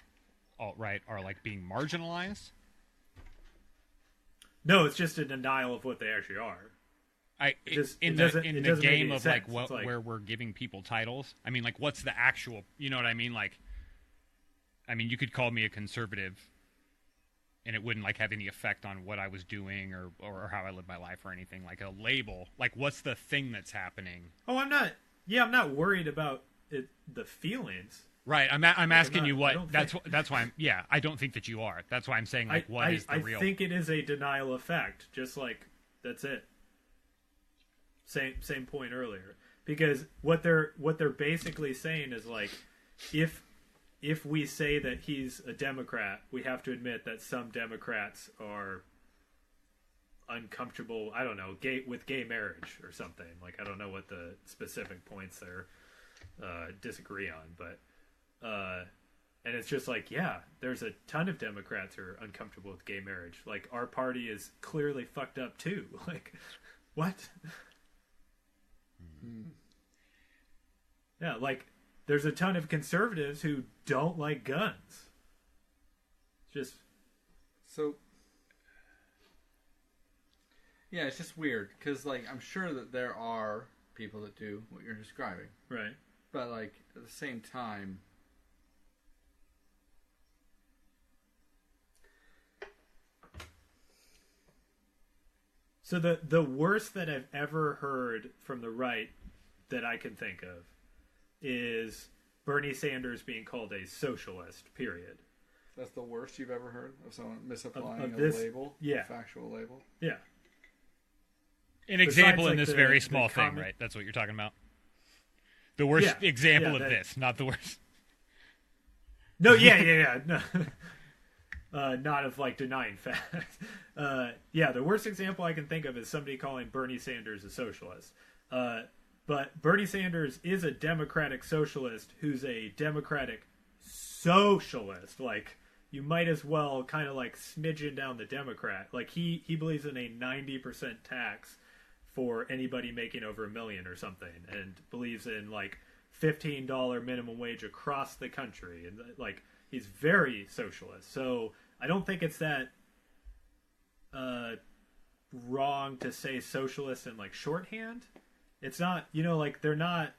alt-right are like being marginalized? No, it's just a denial of what they actually are. In it the doesn't make game any of sense. like It's like- where we're giving people titles. I mean, like what's the actual? You know what I mean? Like, I mean, you could call me a conservative, and it wouldn't like have any effect on what I was doing or how I live my life or anything. Like a label. Like, what's the thing that's happening? Oh, I'm not. Yeah, I'm not worried about it. The feelings. Right. I'm asking you I what. don't That's why I'm. Yeah. I don't think that you are. That's why I'm saying like what is the real. I think it is a denial effect. Just like that's it. Same point earlier. Because what they're basically saying is like, if we say that he's a Democrat, we have to admit that some Democrats are uncomfortable. I don't know, with gay marriage or something. Like I don't know what the specific points they're disagree on, but and it's just like, yeah, there's a ton of Democrats who are uncomfortable with gay marriage. Like our party is clearly fucked up too. Like what? Yeah, like there's a ton of conservatives who don't like guns. Just so. Yeah, it's just weird because, like, I'm sure that there are people that do what you're describing, right, but like at the same time, so the worst that I've ever heard from the right that I can think of is Bernie Sanders being called a socialist. Period. That's the worst you've ever heard of someone misapplying of this, a label, yeah, a factual label. Yeah. An example in like this very small thing, right? That's what you're talking about. The worst example of this, not the worst. No, yeah. No. Not of like denying facts. The worst example I can think of is somebody calling Bernie Sanders a socialist. But Bernie Sanders is a democratic socialist who's a democratic socialist. Like, you might as well kind of like smidgen down the Democrat. Like, he believes in a 90% tax for anybody making over $1 million or something, and believes in like $15 minimum wage across the country. And like, he's very socialist. So I don't think it's that wrong to say socialist in like shorthand. It's not, like they're not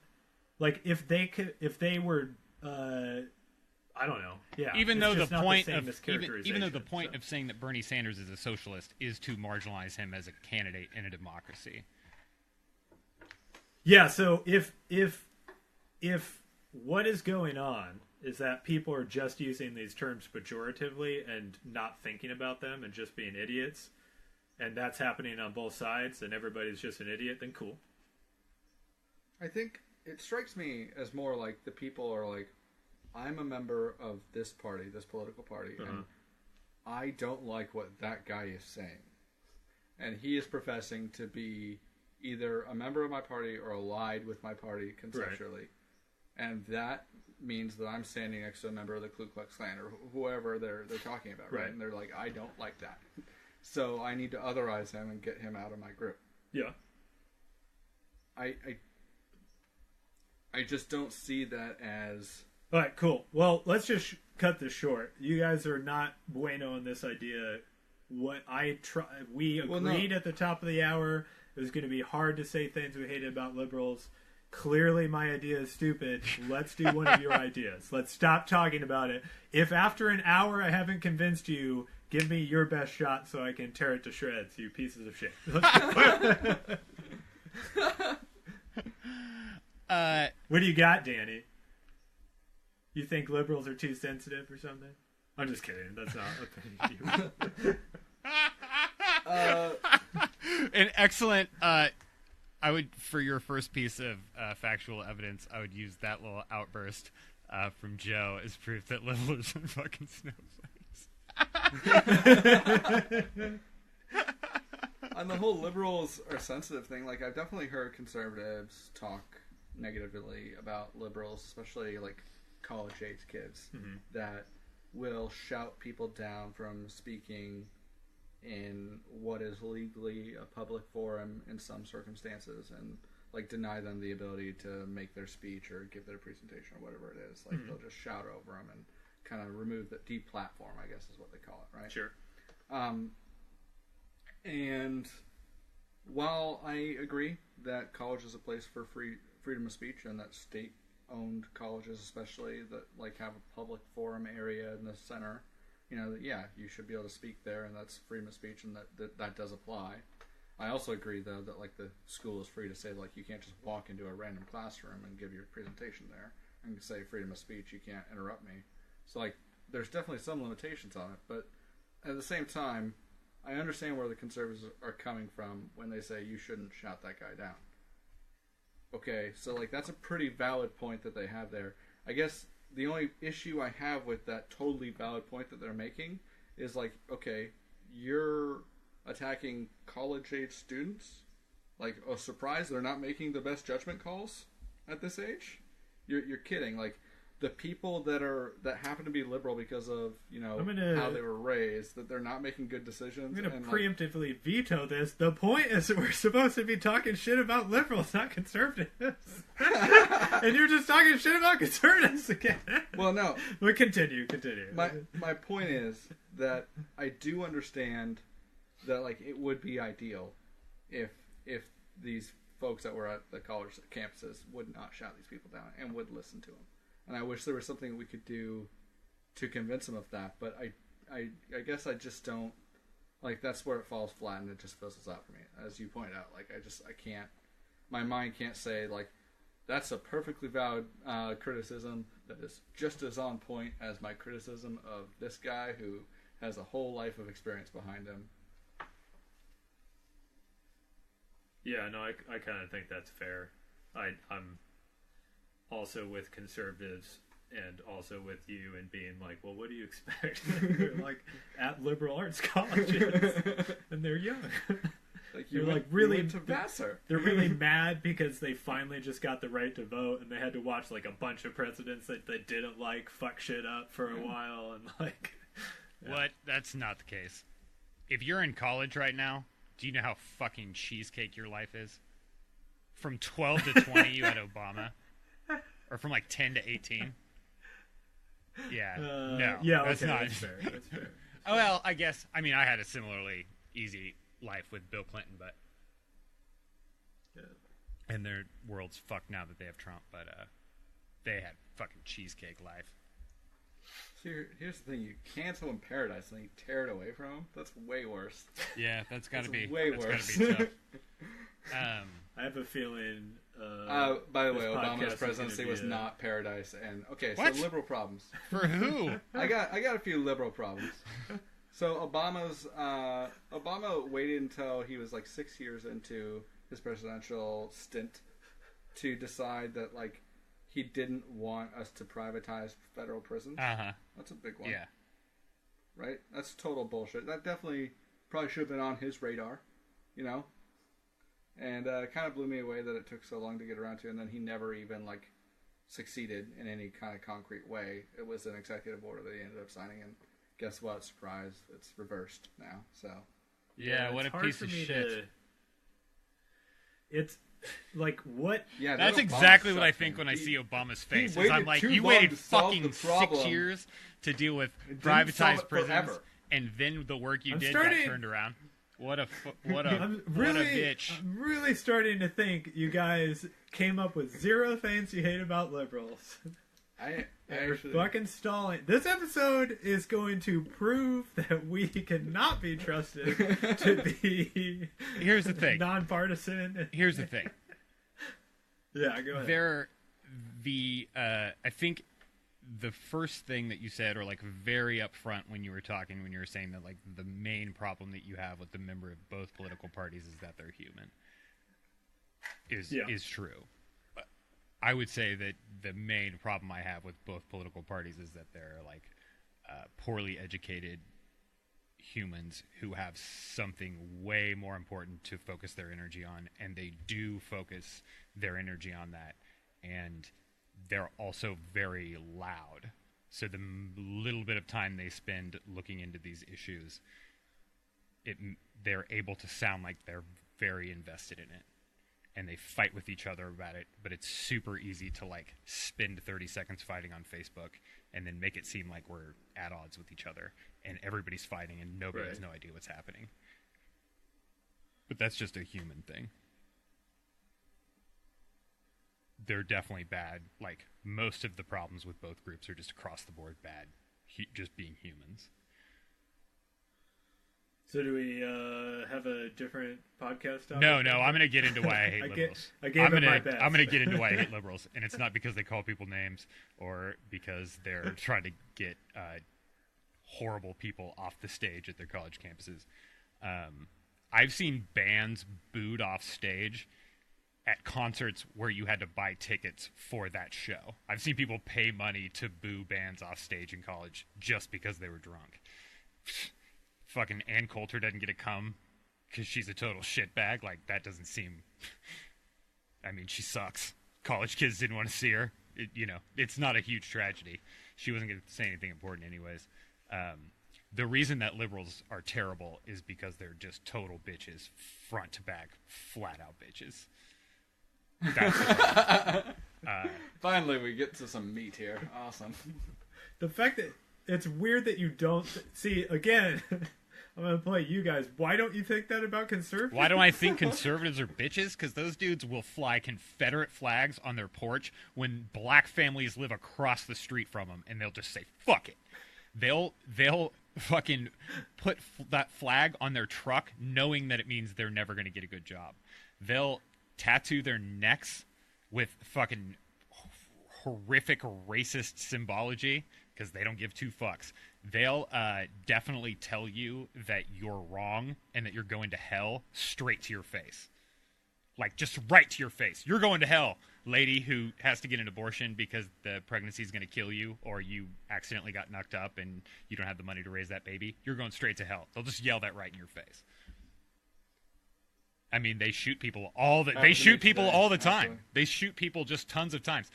like if they were I don't know. Yeah. Even though the point of saying that Bernie Sanders is a socialist is to marginalize him as a candidate in a democracy. Yeah, so if what is going on is that people are just using these terms pejoratively and not thinking about them and just being idiots, and that's happening on both sides and everybody's just an idiot, then cool. I think it strikes me as more like the people are like, I'm a member of this party, this political party, and I don't like what that guy is saying. And he is professing to be either a member of my party or allied with my party conceptually. Right. And that means that I'm standing next to a member of the Ku Klux Klan or whoever they're talking about, right? And they're like, I don't like that. So I need to otherize him and get him out of my group. Yeah. I just don't see that as... All right, cool. Well, let's just cut this short. You guys are not bueno on this idea. We agreed at the top of the hour it was going to be hard to say things we hated about liberals. Clearly, my idea is stupid. Let's do one of your ideas. Let's stop talking about it. If after an hour I haven't convinced you, give me your best shot so I can tear it to shreds, you pieces of shit. What do you got, Danny? You think liberals are too sensitive or something? I'm just kidding. That's not a An excellent. I would, for your first piece of factual evidence, I would use that little outburst from Joe as proof that liberals are fucking snowflakes. On the whole liberals are sensitive thing, like I've definitely heard conservatives talk negatively about liberals, especially like college-age kids that will shout people down from speaking in what is legally a public forum in some circumstances, and like deny them the ability to make their speech or give their presentation or whatever it is. Like they'll just shout over them and kind of remove the deplatform, I guess is what they call it, right? Sure. And while I agree that college is a place for freedom of speech, and that state-owned colleges especially that like have a public forum area in the center, you should be able to speak there, and that's freedom of speech, and that does apply. I also agree though that like the school is free to say like you can't just walk into a random classroom and give your presentation there. and say freedom of speech. You can't interrupt me. So like, there's definitely some limitations on it, but at the same time, I understand where the conservatives are coming from when they say you shouldn't shout that guy down. Okay, so like that's a pretty valid point that they have there. I guess the only issue I have with that totally valid point that they're making is like, okay, you're attacking college-age students. Like, oh, surprise, they're not making the best judgment calls at this age? You're kidding. Like, the people that happen to be liberal because of, how they were raised, that they're not making good decisions. I'm going to preemptively veto this. The point is that we're supposed to be talking shit about liberals, not conservatives. And you're just talking shit about conservatives again. Well, no. But continue. My point is that I do understand that, like, it would be ideal if these folks that were at the college campuses would not shout these people down and would listen to them. And I wish there was something we could do to convince them of that. But I guess I just don't, like, that's where it falls flat and it just fizzles out for me. As you pointed out, like, I can't, my mind can't say, like, that's a perfectly valid criticism that is just as on point as my criticism of this guy who has a whole life of experience behind him. Yeah, no, I kind of think that's fair. I'm also with conservatives and also with you and being like, well, what do you expect? They're like at liberal arts colleges and they're young. Like you're like really to Vassar. They're really mad because they finally just got the right to vote and they had to watch like a bunch of presidents that they didn't like fuck shit up for a while and like. Yeah. What? That's not the case. If you're in college right now, do you know how fucking cheesecake your life is? From 12 to 20, you had Obama. Or from like 10 to 18. Yeah. No. Yeah, that's okay, not. That's fair. That's fair. Oh, well, I guess. I mean, I had a similarly easy life with Bill Clinton, but. Yeah. And their world's fucked now that they have Trump, but they had fucking cheesecake life. See, here's the thing: you cancel in paradise and then you tear it away from them. That's way worse. Yeah, that's got to be way worse. Gotta be tough. I have a feeling. By the way, Obama's presidency was not paradise. And okay, what? So liberal problems for who? I got a few liberal problems. So Obama waited until he was like 6 years into his presidential stint to decide that like. He didn't want us to privatize federal prisons. Uh-huh. That's a big one. Yeah. Right? That's total bullshit. That definitely probably should have been on his radar, And it kind of blew me away that it took so long to get around to, and then he never even, like, succeeded in any kind of concrete way. It was an executive order that he ended up signing, and guess what? Surprise, it's reversed now, so. Yeah, what a piece of shit. It's... Like, what? Yeah, that's exactly what I think when I see Obama's face. I'm like, you waited fucking 6 years to deal with privatized prisons, forever. And then the work you did got turned around. What a bitch. I'm really starting to think you guys came up with 0 things you hate about liberals. I You're fucking stalling. This episode is going to prove that we cannot be trusted to be. Here's the thing. Nonpartisan. Here's the thing. Yeah, go ahead. I think the first thing that you said, or like very upfront when you were saying that like the main problem that you have with the member of both political parties is that they're human. Is true. I would say that the main problem I have with both political parties is that they're like poorly educated humans who have something way more important to focus their energy on, and they do focus their energy on that, and they're also very loud. So the little bit of time they spend looking into these issues, they're able to sound like they're very invested in it. And they fight with each other about it, but it's super easy to like spend 30 seconds fighting on Facebook and then make it seem like we're at odds with each other and everybody's fighting and nobody has no idea what's happening. But that's just a human thing. They're definitely bad. Like most of the problems with both groups are just across the board bad, just being humans. So do we have a different podcast topic? No, I'm going to get into why I hate liberals. I gave it my best. I'm going to get into why I hate liberals, and it's not because they call people names or because they're trying to get horrible people off the stage at their college campuses. I've seen bands booed off stage at concerts where you had to buy tickets for that show. I've seen people pay money to boo bands off stage in college just because they were drunk. Fucking Ann Coulter doesn't get to come because she's a total shitbag. Like, that doesn't seem... I mean, she sucks. College kids didn't want to see her. It's not a huge tragedy. She wasn't going to say anything important anyways. The reason that liberals are terrible is because they're just total bitches, front to back, flat out bitches. That's Finally, we get to some meat here. Awesome. The fact that it's weird that you don't see, again, I'm going to play you guys. Why don't you think that about conservatives? Why don't I think conservatives are bitches? Because those dudes will fly Confederate flags on their porch when black families live across the street from them, and they'll just say, fuck it. They'll fucking put that flag on their truck knowing that it means they're never going to get a good job. They'll tattoo their necks with fucking horrific racist symbology because they don't give two fucks. They'll definitely tell you that you're wrong and that you're going to hell straight to your face. Like, just right to your face. You're going to hell, lady who has to get an abortion because the pregnancy is going to kill you, or you accidentally got knocked up and you don't have the money to raise that baby. You're going straight to hell. They'll just yell that right in your face. I mean, they shoot people all the time. Absolutely. They shoot people just tons of times.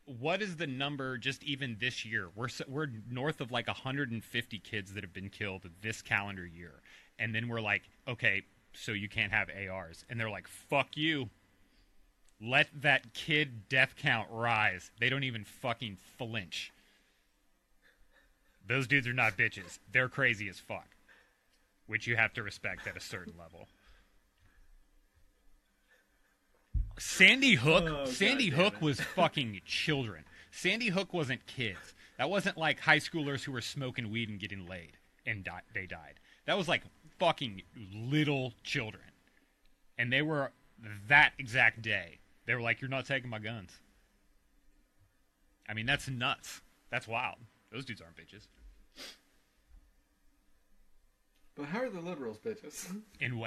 What is the number just even this year? We're north of like 150 kids that have been killed this calendar year. And then we're like, okay, so you can't have ARs. And they're like, fuck you. Let that kid death count rise. They don't even fucking flinch. Those dudes are not bitches. They're crazy as fuck. Which you have to respect at a certain level. Sandy Hook was fucking children. Sandy Hook wasn't kids. That wasn't like high schoolers who were smoking weed and getting laid and they died. That was like fucking little children. And they were that exact day. They were like, you're not taking my guns. I mean, that's nuts. That's wild. Those dudes aren't bitches. But how are the liberals bitches? And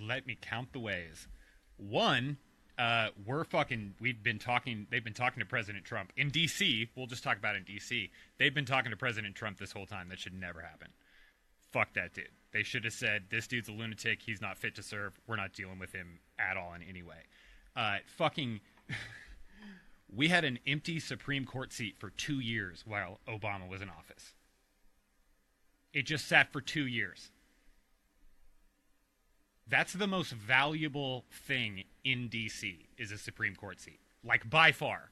let me count the ways. One, they've been talking to President Trump in DC. We'll just talk about it in DC. They've been talking to President Trump this whole time. That should never happen. Fuck that dude. They should have said, this dude's a lunatic. He's not fit to serve. We're not dealing with him at all in any way. We had an empty Supreme Court seat for 2 years while Obama was in office. It just sat for 2 years. That's the most valuable thing in D.C. is a Supreme Court seat. Like, by far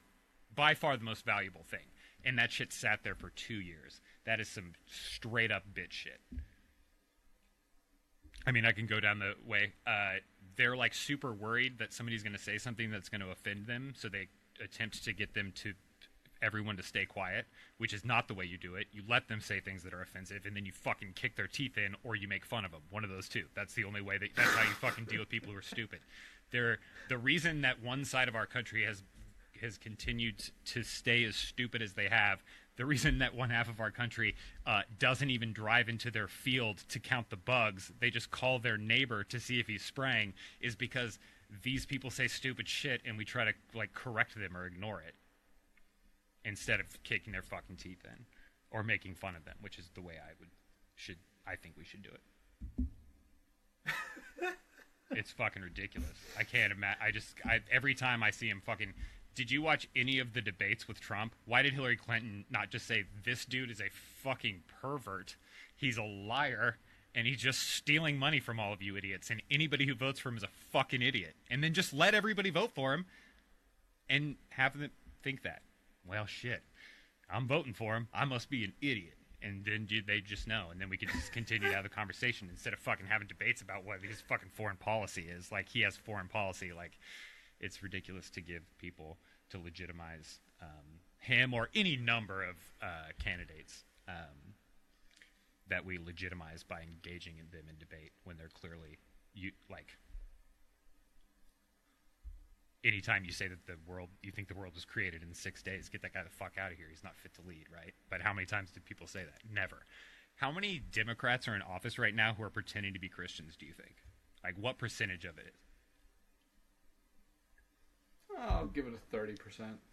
the most valuable thing. And that shit sat there for 2 years. That is some straight-up bitch shit. I mean, I can go down the way. They're, like, super worried that somebody's going to say something that's going to offend them, so they attempt to get everyone to stay quiet, which is not the way you do it. You let them say things that are offensive, and then you fucking kick their teeth in, or you make fun of them. One of those two. That's the only way. That's how you fucking deal with people who are stupid. The reason that one side of our country has continued to stay as stupid as they have, the reason that one half of our country doesn't even drive into their field to count the bugs, they just call their neighbor to see if he's spraying, is because these people say stupid shit, and we try to like correct them or ignore it, instead of kicking their fucking teeth in or making fun of them, which is the way I think we should do it. It's fucking ridiculous. I can't imagine. Every time I see him fucking... Did you watch any of the debates with Trump? Why did Hillary Clinton not just say, this dude is a fucking pervert, he's a liar, and he's just stealing money from all of you idiots, and anybody who votes for him is a fucking idiot. And then just let everybody vote for him and have them think that. Well, shit, I'm voting for him. I must be an idiot. And then they just know. And then we could just continue to have the conversation instead of fucking having debates about what his fucking foreign policy is. Like, he has foreign policy. Like, it's ridiculous to give people to legitimize him or any number of candidates. that we legitimize by engaging in them in debate when they're clearly anytime you say that you think the world was created in 6 days, get that guy the fuck out of here. He's not fit to lead, right? But how many times did people say that? Never. How many Democrats are in office right now who are pretending to be Christians, do you think? Like, what percentage of it is? I'll give it a 30%.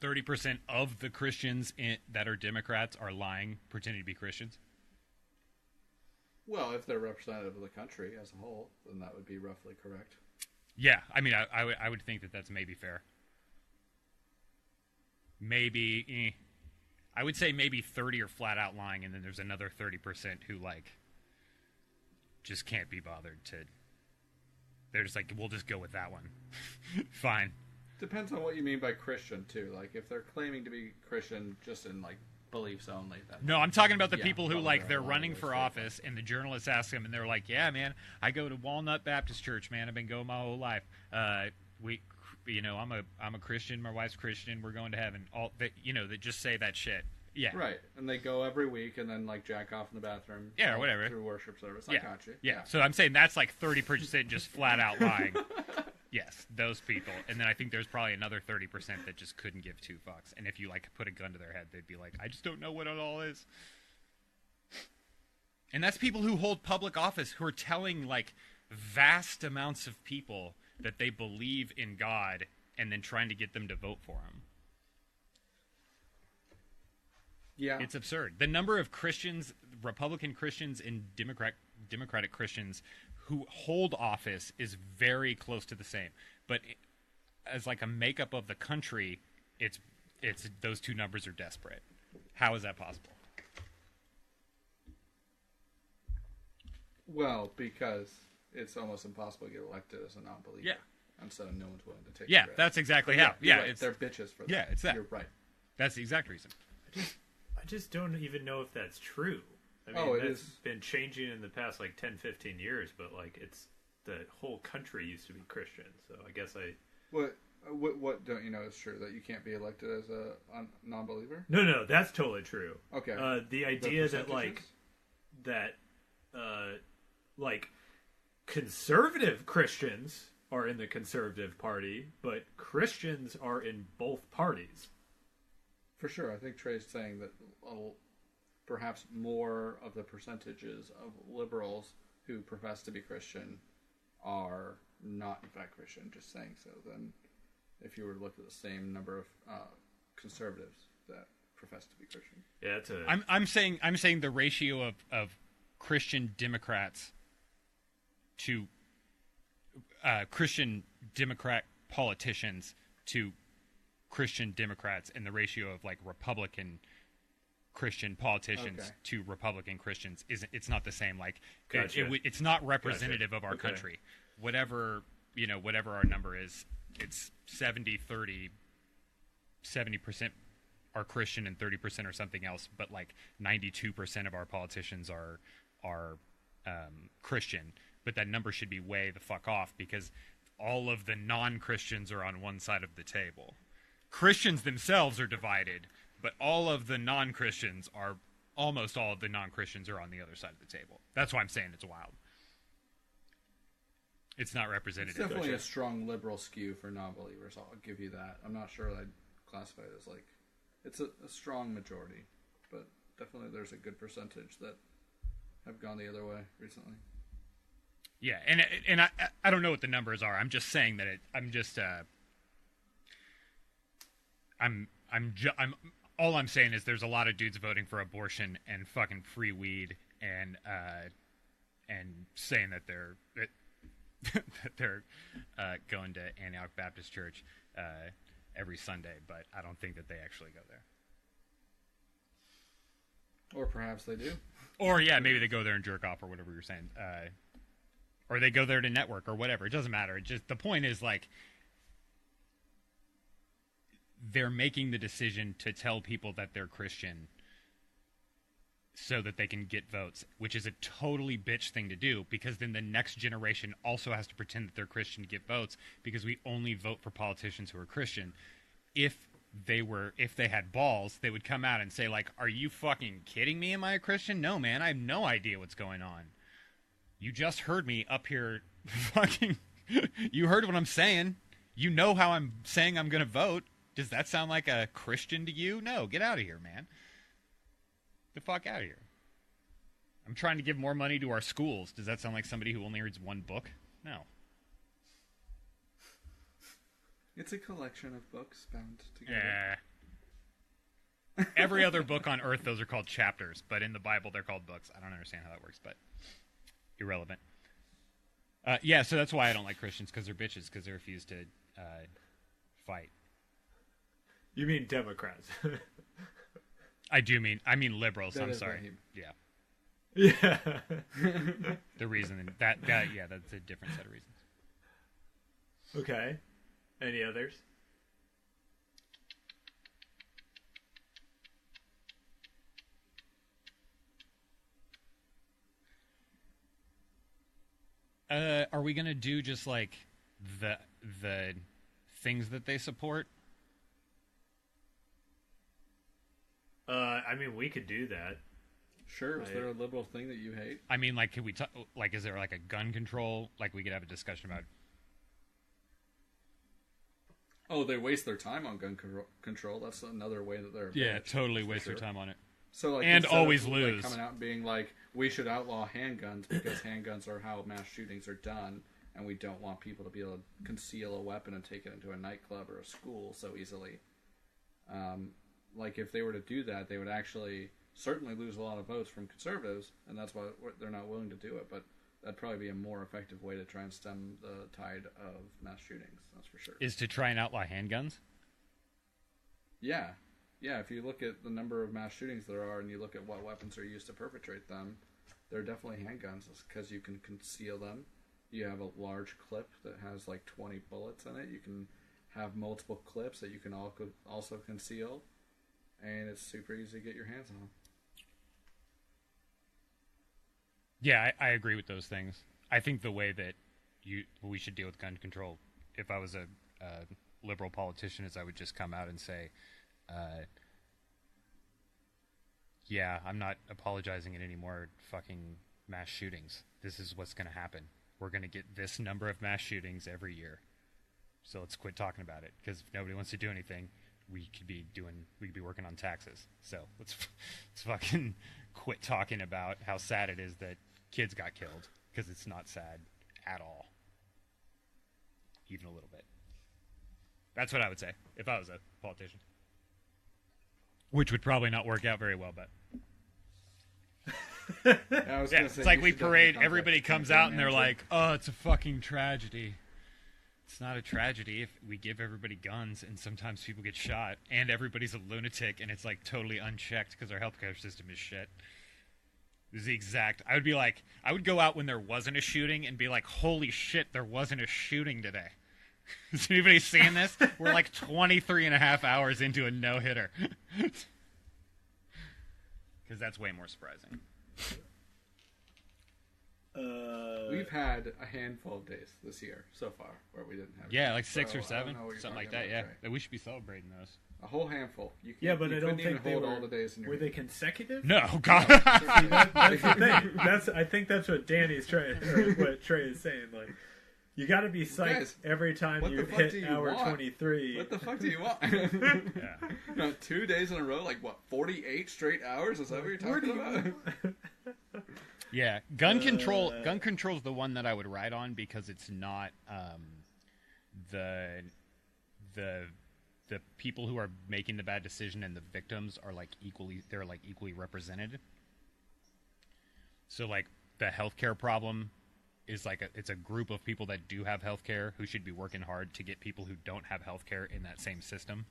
30% of the Christians that are Democrats are lying, pretending to be Christians? Well, if they're representative of the country as a whole, then that would be roughly correct. Yeah, I mean, I would think that that's maybe fair. Maybe, I would say maybe 30 are flat out lying, and then there's another 30% who, like, just can't be bothered to... They're just like, we'll just go with that one. Fine. Depends on what you mean by Christian, too. Like, if they're claiming to be Christian just in, like, beliefs only. Then, no, I'm talking about the yeah, people who, like, they're running for ways office, and the journalists ask them, and they're like, yeah, man, I go to Walnut Baptist Church, man. I've been going my whole life. I'm a Christian. My wife's Christian. We're going to heaven. All that, that just say that shit. Yeah. Right. And they go every week and then, like, jack off in the bathroom. Yeah, or whatever. Through worship service. Yeah. I got you. Yeah. So I'm saying that's like 30% just flat out lying. Yes, those people. And then I think there's probably another 30% that just couldn't give two fucks. And if you, like, put a gun to their head, they'd be like, I just don't know what it all is. And that's people who hold public office who are telling, like, vast amounts of people that they believe in God and then trying to get them to vote for him. Yeah. It's absurd. The number of Christians, Republican Christians and Democratic Christians who hold office is very close to the same. But as like a makeup of the country, it's those two numbers are desperate. How is that possible? Well, because it's almost impossible to get elected as a non-believer. Yeah. And so no one's willing to take Yeah, the risk. that's exactly But how. you're Yeah, right. it's They're bitches for that. Yeah, it's that. You're right. That's the exact reason. I just don't even know if that's true. I mean, it that's is. been changing in the past, like, 10, 15 years, but, like, it's the whole country used to be Christian, so I guess What don't you know is true? That you can't be elected as a non-believer? No, that's totally true. Okay. The idea that, percentages? like, conservative Christians are in the conservative party, but Christians are in both parties. For sure. I think Trey's saying that perhaps more of the percentages of liberals who profess to be Christian are not, in fact, Christian, just saying so, than if you were to look at the same number of conservatives that profess to be Christian. Yeah, I'm saying the ratio of Christian Democrats to Christian Democrat politicians to Christian Democrats and the ratio of like Republican Christian politicians to Republican Christians it's not the same. Like Gotcha. it's not representative of our Okay. country. Whatever our number is, it's 70-30. 70% are Christian and 30% are something else, but like 92% of our politicians are Christian. But that number should be way the fuck off because all of the non-Christians are on one side of the table. Christians themselves are divided, but almost all of the non-Christians are on the other side of the table. That's why I'm saying it's wild. It's not representative. It's definitely a strong liberal skew for non-believers. I'll give you that. I'm not sure I'd classify it as like it's a strong majority, but definitely there's a good percentage that have gone the other way recently. Yeah, and I don't know what the numbers are. I'm just saying that all I'm saying is there's a lot of dudes voting for abortion and fucking free weed and saying that they're going to Antioch Baptist Church every Sunday, but I don't think that they actually go there. Or perhaps they do. Or yeah, maybe they go there and jerk off or whatever you're saying. Or they go there to network or whatever. It doesn't matter. It just the point is like they're making the decision to tell people that they're Christian so that they can get votes, which is a totally bitch thing to do because then the next generation also has to pretend that they're Christian to get votes because we only vote for politicians who are Christian. If if they had balls, they would come out and say, like, are you fucking kidding me? Am I a Christian? No, man, I have no idea what's going on. You just heard me up here fucking... You heard what I'm saying. You know how I'm saying I'm going to vote. Does that sound like a Christian to you? No, get out of here, man. Get the fuck out of here. I'm trying to give more money to our schools. Does that sound like somebody who only reads one book? No. It's a collection of books bound together. Every other book on earth, those are called chapters, but in the Bible, they're called books. I don't understand how that works, but irrelevant. Yeah, so that's why I don't like Christians, because they're bitches, because they refuse to fight. You mean Democrats? I mean liberals. That I'm is sorry. what he- Yeah. The reason that's a different set of reasons. Okay. Any others? Are we gonna do just like the things that they support? I mean, we could do that. Sure, is there a liberal thing that you hate? I mean, like, could we like, is there like a gun control? Like, we could have a discussion about. Oh, they waste their time on gun control. That's another way that they're a Yeah, bitch, totally for waste sure. their time on it. So like, And instead always of, lose. Like, coming out and being like, we should outlaw handguns because handguns are how mass shootings are done, and we don't want people to be able to conceal a weapon and take it into a nightclub or a school so easily. Like, if they were to do that, they would actually certainly lose a lot of votes from conservatives, and that's why they're not willing to do it. But that'd probably be a more effective way to try and stem the tide of mass shootings. That's for sure. Is to try and outlaw handguns? Yeah. Yeah, if you look at the number of mass shootings there are and you look at what weapons are used to perpetrate them, they're definitely handguns because you can conceal them. You have a large clip that has like 20 bullets in it. You can have multiple clips that you can also conceal, and it's super easy to get your hands on. Yeah, I agree with those things. I think the way that we should deal with gun control, if I was a liberal politician, is I would just come out and say, yeah, I'm not apologizing at any more fucking mass shootings. This is what's going to happen. We're going to get this number of mass shootings every year. So let's quit talking about it, because if nobody wants to do anything, we could be working on taxes. So let's fucking quit talking about how sad it is that kids got killed, because it's not sad at all. Even a little bit. That's what I would say if I was a politician. Which would probably not work out very well, but I was yeah, gonna it's say, like you we should parade, definitely everybody contact comes campaign out and they're manager. like, oh, it's a fucking tragedy. It's not a tragedy if we give everybody guns and sometimes people get shot and everybody's a lunatic and it's like totally unchecked because our healthcare system is shit. This is the exact... I would go out when there wasn't a shooting and be like, holy shit, there wasn't a shooting today. Is anybody seeing this? We're like 23 and a half hours into a no-hitter. Because that's way more surprising. We've had a handful of days this year so far where we didn't have. Yeah, it. like 6 So, or I don't 7, know what you're something like talking that. about, Yeah, Trey. we should be celebrating those. A whole handful. You Yeah, but you I don't couldn't even think they hold were. all the days in your Were they hand. consecutive? No, God. That's the thing. I think that's what Danny's trying, or what Trey is saying. Like, you got to be psyched Guys, every time what you the fuck hit do you hour want? 23. What the fuck do you want? Yeah. No, 2 days in a row, like what, 48 straight hours? Is that what you're Where do talking you- about? Yeah, gun control. Gun control is the one that I would ride on because it's not the people who are making the bad decision and the victims are like equally represented. So like the healthcare problem is like it's a group of people that do have healthcare who should be working hard to get people who don't have healthcare in that same system,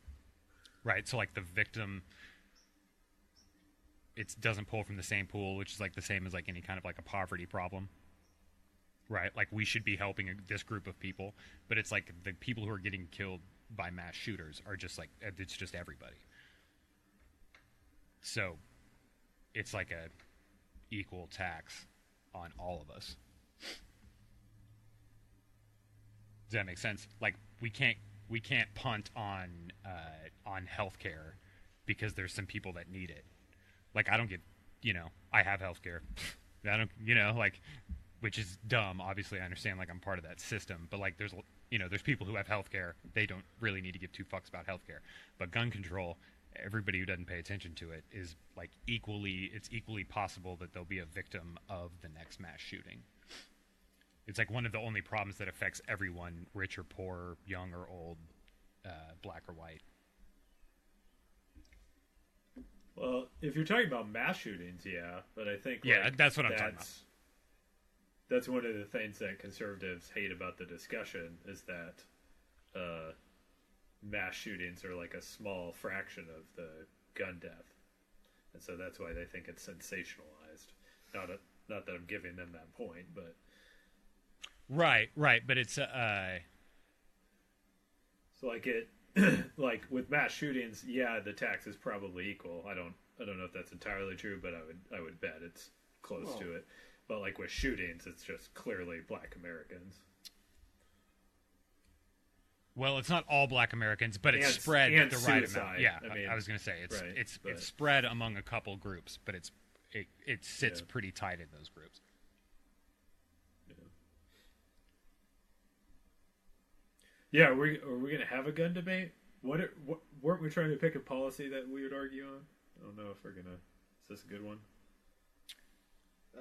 right? So like the victim. It doesn't pull from the same pool, which is like the same as like any kind of like a poverty problem, right? Like we should be helping this group of people, but it's like the people who are getting killed by mass shooters are just like, it's just everybody. So it's like a equal tax on all of us. Does that make sense? Like we can't we can't punt on healthcare because there's some people that need it. Like I don't get, I have healthcare. I don't, like, which is dumb. Obviously, I understand. Like I'm part of that system, but like there's people who have healthcare. They don't really need to give two fucks about healthcare. But gun control, everybody who doesn't pay attention to it is like it's equally possible that they'll be a victim of the next mass shooting. It's like one of the only problems that affects everyone, rich or poor, young or old, black or white. Well, if you're talking about mass shootings, yeah, but I think that's what I'm talking about. That's one of the things that conservatives hate about the discussion is that mass shootings are like a small fraction of the gun death, and so that's why they think it's sensationalized. Not that I'm giving them that point, but right, but it's so like it. Like with mass shootings, yeah, the tax is probably equal. I don't know if that's entirely true, but I would bet it's close to it. But like with shootings, it's just clearly black Americans. Well, it's not all black Americans, but it's spread the right amount. Yeah, I was going to say it's spread among a couple groups, but it sits pretty tight in those groups. Yeah, are we going to have a gun debate? Weren't we trying to pick a policy that we would argue on? I don't know if we're going to... Is this a good one?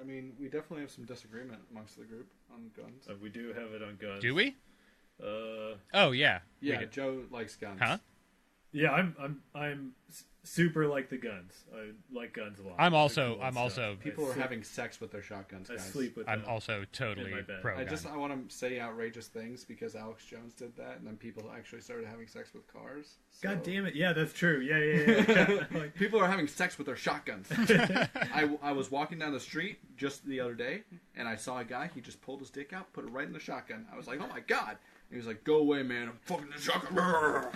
I mean, we definitely have some disagreement amongst the group on guns. We do have it on guns. Do we? Oh, yeah. Yeah, Joe likes guns. Huh? Yeah, I'm super like the guns. I like guns a lot. I'm also people are having sex with their shotguns, guys. I sleep with I'm them also totally pro gun. I want to say outrageous things because Alex Jones did that, and then people actually started having sex with cars. So. God damn it! Yeah, that's true. Yeah. Like, people are having sex with their shotguns. I was walking down the street just the other day, and I saw a guy. He just pulled his dick out, put it right in the shotgun. I was like, oh my god. He was like, go away, man. I'm fucking the shotgun.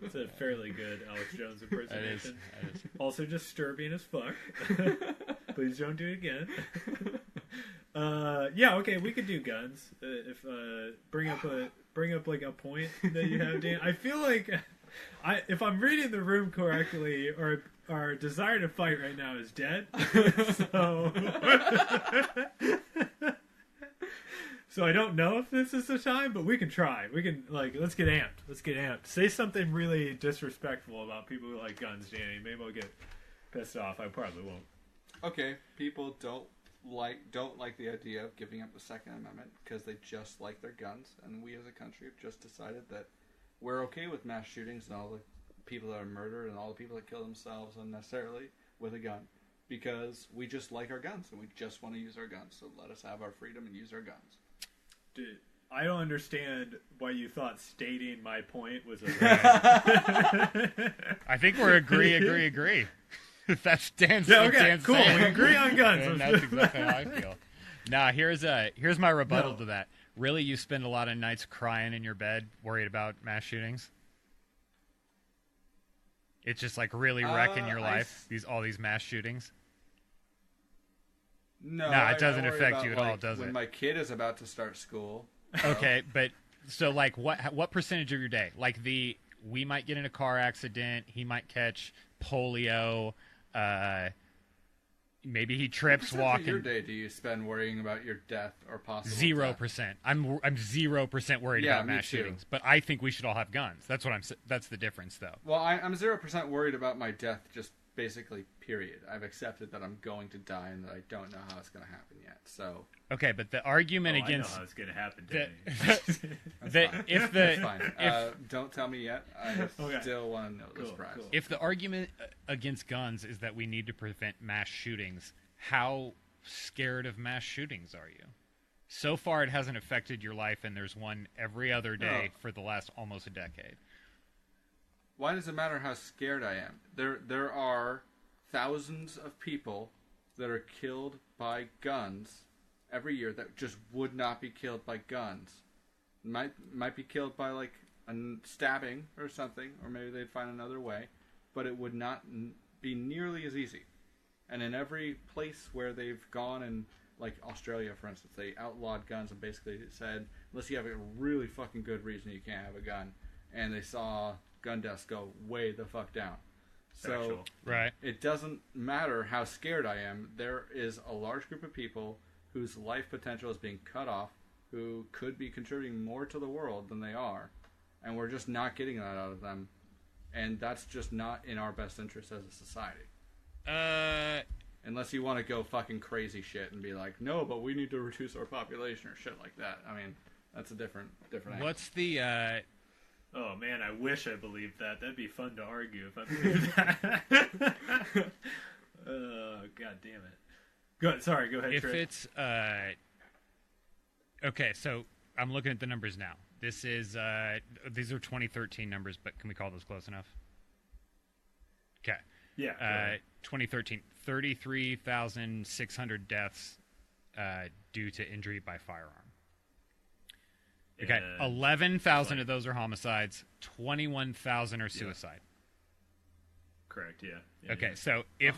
It's a fairly good Alex Jones impersonation. That is. Also disturbing as fuck. Please don't do it again. Yeah, okay, we could do guns. If bring up like a point that you have, Dan. I feel like if I'm reading the room correctly, our desire to fight right now is dead. So So I don't know if this is the time, but we can try. We can, let's get amped. Let's get amped. Say something really disrespectful about people who like guns, Danny. Maybe I'll get pissed off. I probably won't. Okay, people don't like the idea of giving up the Second Amendment because they just like their guns, and we as a country have just decided that we're okay with mass shootings and all the people that are murdered and all the people that kill themselves unnecessarily with a gun because we just like our guns and we just want to use our guns. So let us have our freedom and use our guns. Dude, I don't understand why you thought stating my point was a I think we're agree. That's Dan's. Yeah, okay, Dan's cool. saying. We agree on guns. And that's exactly how I feel. Nah, here's my rebuttal to that. Really, you spend a lot of nights crying in your bed, worried about mass shootings? It's just like really wrecking your life. All these mass shootings. No, it doesn't affect you at all, does it? When my kid is about to start school. Okay, but so like what percentage of your day? Like we might get in a car accident, he might catch polio, maybe he trips walking. Your day do you spend worrying about your death or possible 0%. I'm 0% worried about mass shootings, but I think we should all have guns. That's the difference, though. Well, I'm 0% worried about my death, just basically, period. I've accepted that I'm going to die and that I don't know how it's going to happen yet. So okay, but the argument against I know how it's going to happen. That's fine. Don't tell me yet. I still want to know this prize. Cool. If the argument against guns is that we need to prevent mass shootings, how scared of mass shootings are you? So far, it hasn't affected your life, and there's one every other day for the last almost a decade. Why does it matter how scared I am? There are thousands of people that are killed by guns every year that just would not be killed by guns. Might be killed by like a stabbing or something, or maybe they'd find another way, but it would not be nearly as easy. And in every place where they've gone and like Australia, for instance, they outlawed guns and basically said, unless you have a really fucking good reason, you can't have a gun. And they saw gun deaths go way the fuck down. So Factual. Right. it doesn't matter how scared I am. There is a large group of people whose life potential is being cut off, who could be contributing more to the world than they are, and we're just not getting that out of them. And that's just not in our best interest as a society. Unless you want to go fucking crazy shit and be like, no, but we need to reduce our population or shit like that. I mean, that's a different angle. What's the Oh man, I wish I believed that. That'd be fun to argue if I believed that. God damn it. Go ahead, if Trey. it's okay, so I'm looking at the numbers now. This is these are 2013 numbers, but can we call those close enough? Okay. Yeah. go ahead. 2013, 33,600 deaths due to injury by firearm. Okay, And 11,000 of those are homicides. 21,000 are suicide. Correct, yeah. Okay, so if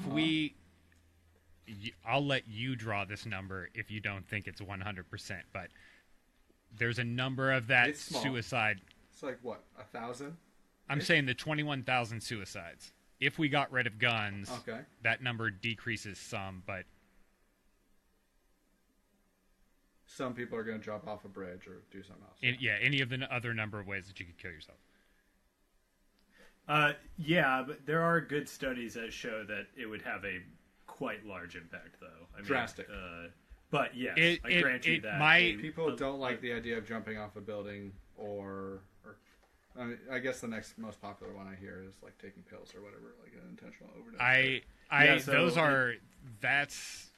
I'll let you draw this number if you don't think it's 100%, but there's a number of that It's small. suicide. It's like, what, 1,000? I'm saying the 21,000 suicides. If we got rid of guns, Okay. that number decreases some, but Some people are going to jump off a bridge or do something else. any of the other number of ways that you could kill yourself. Yeah, but there are good studies that show that it would have a quite large impact, though. I mean, Drastic. But yes, It- I grant you it that. might- People don't like the idea of jumping off a building or I mean, I guess the next most popular one I hear is like taking pills or whatever, like an intentional overdose. Yeah, so those are that's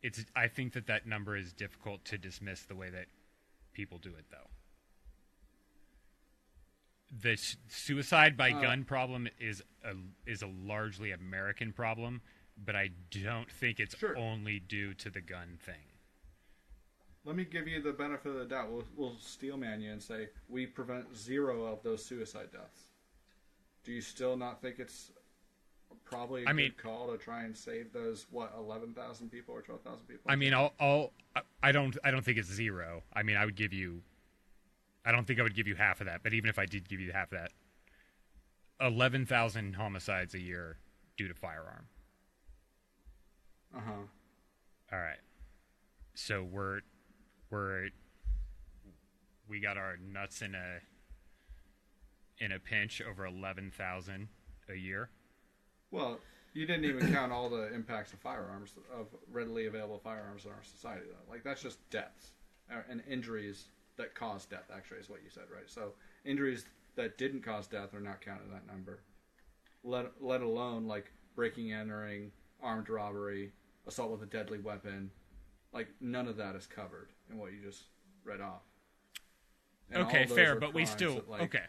it's. I think that number is difficult to dismiss the way that people do it, though. The suicide by gun problem is a largely American problem, but I don't think it's Sure. only due to the gun thing. Let me give you the benefit of the doubt. We'll steelman you and say we prevent 0 of those suicide deaths. Do you still not think it's probably a good call to try and save those 11,000 people or 12,000 people? I mean, I don't think it's 0. I mean, I don't think I would give you half of that, but even if I did give you half of that, 11,000 homicides a year due to firearm. Uh-huh. All right. So we got our nuts in a pinch over 11,000 a year. Well, you didn't even count all the impacts of firearms, of readily available firearms in our society, though. Like, that's just deaths and injuries that cause death, actually, is what you said, right? So injuries that didn't cause death are not counted in that number. Let alone, like, breaking, entering, armed robbery, assault with a deadly weapon. Like, none of that is covered in what you just read off. And Okay, all those fair, are but we crimes still that, like, okay.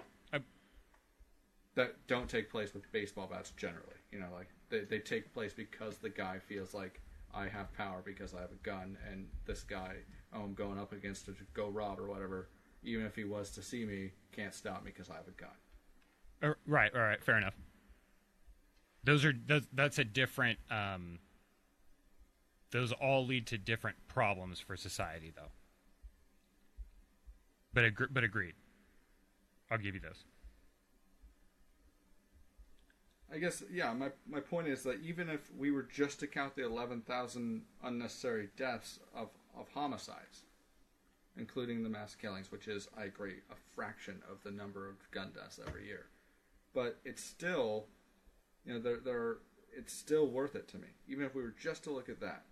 that don't take place with baseball bats generally. You know, like they take place because the guy feels like I have power because I have a gun, and this guy I'm going up against to go rob or whatever, even if he was to see me, can't stop me because I have a gun. Right, fair enough. That's a different. Those all lead to different problems for society, though. But agreed. I'll give you those. I guess, yeah, my point is that even if we were just to count the 11,000 unnecessary deaths of homicides, including the mass killings, which is, I agree, a fraction of the number of gun deaths every year, but it's still, you know, it's still worth it to me. Even if we were just to look at that,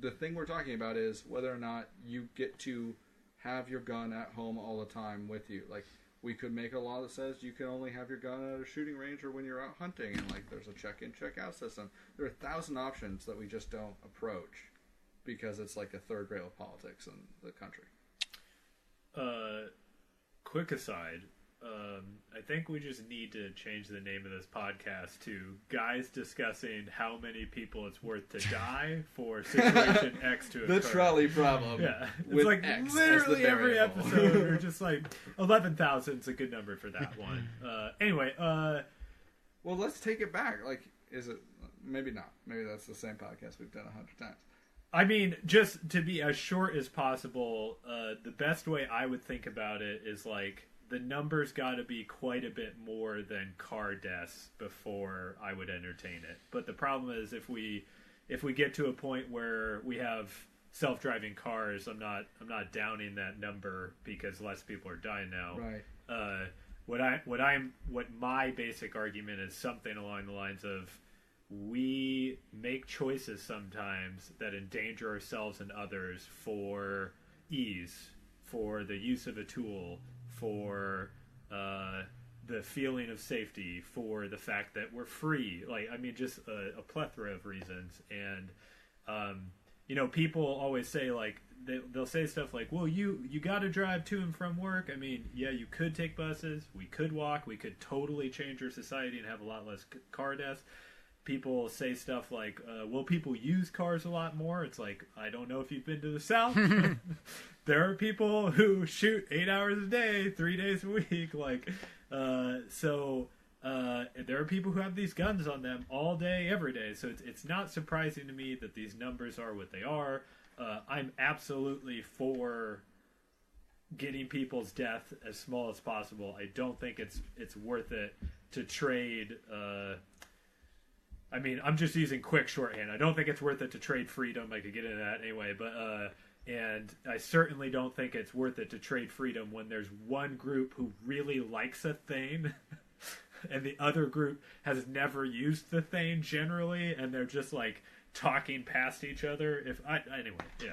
the thing we're talking about is whether or not you get to have your gun at home all the time with you. Like, we could make a law that says you can only have your gun at a shooting range or when you're out hunting, and like there's a check-in, check-out system. There are 1,000 options that we just don't approach because it's like a third rail of politics in the country. Quick aside, I think we just need to change the name of this podcast to Guys Discussing How Many People It's Worth to Die for Situation X to occur. The trolley problem. Yeah, it's with like X as literally the every variable. episode we're just like 11,000 is a good number for that one. Anyway, Well, let's take it back. Like, is it? Maybe not. Maybe that's the same podcast we've done 100 times. I mean, just to be as short as possible, the best way I would think about it is like the numbers got to be quite a bit more than car deaths before I would entertain it. But the problem is if we get to a point where we have self-driving cars, I'm not downing that number because less people are dying now. Right. What my basic argument is something along the lines of we make choices sometimes that endanger ourselves and others for ease, for the use of a tool, for the feeling of safety, for the fact that we're free. Like, I mean, just a plethora of reasons. And, people always say, like, they'll say stuff like, well, you got to drive to and from work. I mean, yeah, you could take buses. We could walk. We could totally change our society and have a lot less car deaths. People say stuff like, will people use cars a lot more? It's like, I don't know if you've been to the South. There are people who shoot 8 hours a day, 3 days a week. Like, there are people who have these guns on them all day, every day. So it's not surprising to me that these numbers are what they are. I'm absolutely for getting people's death as small as possible. I don't think it's worth it to trade... I mean, I'm just using quick shorthand. I don't think it's worth it to trade freedom. I could get into that anyway, but and I certainly don't think it's worth it to trade freedom when there's one group who really likes a thing and the other group has never used the thing generally, and they're just like talking past each other. Anyway, yeah.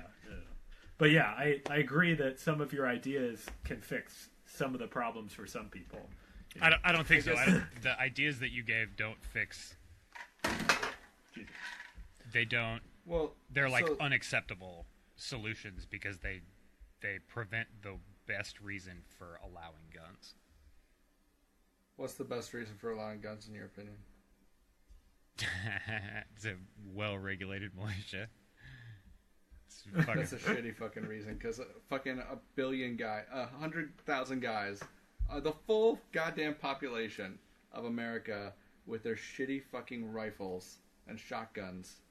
But yeah, I agree that some of your ideas can fix some of the problems for some people. I don't think so. The ideas that you gave don't fix. They don't. Well, they're like unacceptable solutions because they prevent the best reason for allowing guns. What's the best reason for allowing guns in your opinion? It's a well-regulated militia. That's a shitty fucking reason because fucking 100,000 guys, the full goddamn population of America with their shitty fucking rifles and shotguns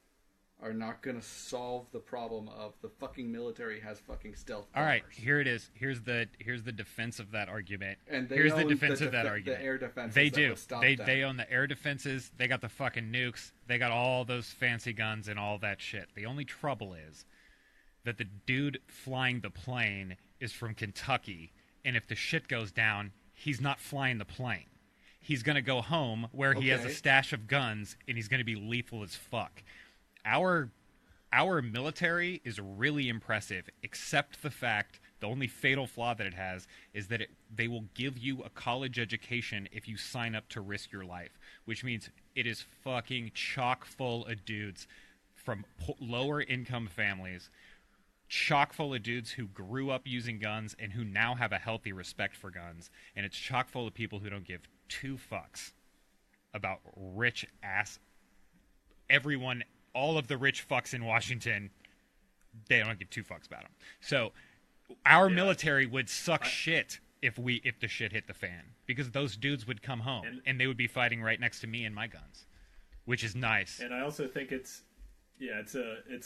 are not going to solve the problem of the fucking military has fucking stealth bombers. All right, here it is. Here's the defense of that argument. And here's the defense of that argument. The air defenses. They do. They own the air defenses. They got the fucking nukes. They got all those fancy guns and all that shit. The only trouble is that the dude flying the plane is from Kentucky, and if the shit goes down, he's not flying the plane. He's going to go home where he has a stash of guns, and he's going to be lethal as fuck. Our military is really impressive, except the fact, the only fatal flaw that it has is that they will give you a college education if you sign up to risk your life, which means it is fucking chock full of dudes from lower income families, chock full of dudes who grew up using guns and who now have a healthy respect for guns, and it's chock full of people who don't give two fucks about rich ass everyone. All of the rich fucks in Washington, they don't give two fucks about them. So our military would suck shit if the shit hit the fan, because those dudes would come home and they would be fighting right next to me and my guns, which is nice. And I also think it's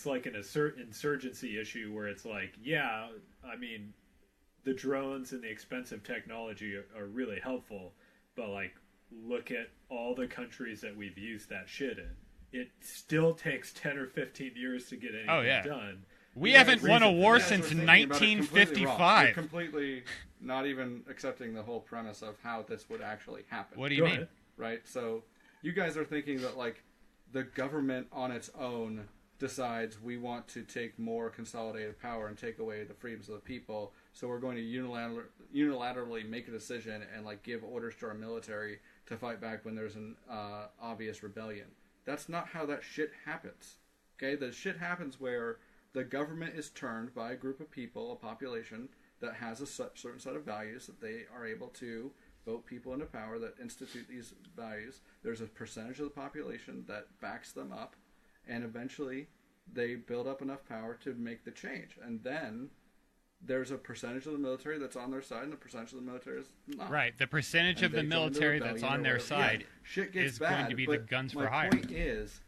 like an insurgency issue where it's like, I mean, the drones and the expensive technology are really helpful, but like, look at all the countries that we've used that shit in. It still takes 10 or 15 years to get anything done. We haven't won a war since 1955. You're completely not even accepting the whole premise of how this would actually happen. What do you mean? Right? So you guys are thinking that like the government on its own decides we want to take more consolidated power and take away the freedoms of the people, so we're going to unilaterally make a decision and like give orders to our military to fight back when there's an obvious rebellion. That's not how that shit happens. Okay? The shit happens where the government is turned by a group of people, a population, that has a certain set of values that they are able to vote people into power that institute these values. There's a percentage of the population that backs them up, and eventually they build up enough power to make the change. And then there's a percentage of the military that's on their side and a percentage of the military is not. Right. The percentage And of the they join military rebellion that's on or their whatever. Yeah, side shit gets is bad, going to be the but guns my for hire. point is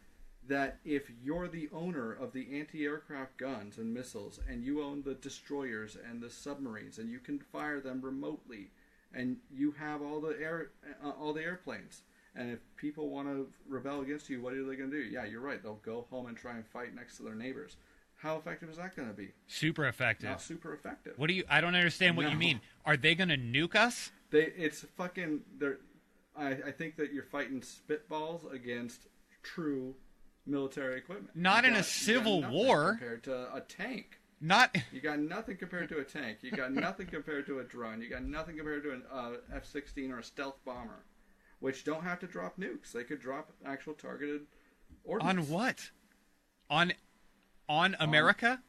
that if you're the owner of the anti-aircraft guns and missiles and you own the destroyers and the submarines and you can fire them remotely and you have all the airplanes, and if people want to rebel against you, what are they going to do? Yeah, you're right. They'll go home and try and fight next to their neighbors. How effective is that going to be? Super effective. Not super effective. What do you? I don't understand what you No. mean. Are they going to nuke us? It's fucking. I think that you're fighting spitballs against true military equipment. Not You in a got civil nothing war. compared to a tank. Not. You got nothing compared to a tank. You got nothing compared to a drone. You got nothing compared to an F-16 or a stealth bomber, which don't have to drop nukes. They could drop actual targeted ordnance. On what? On America?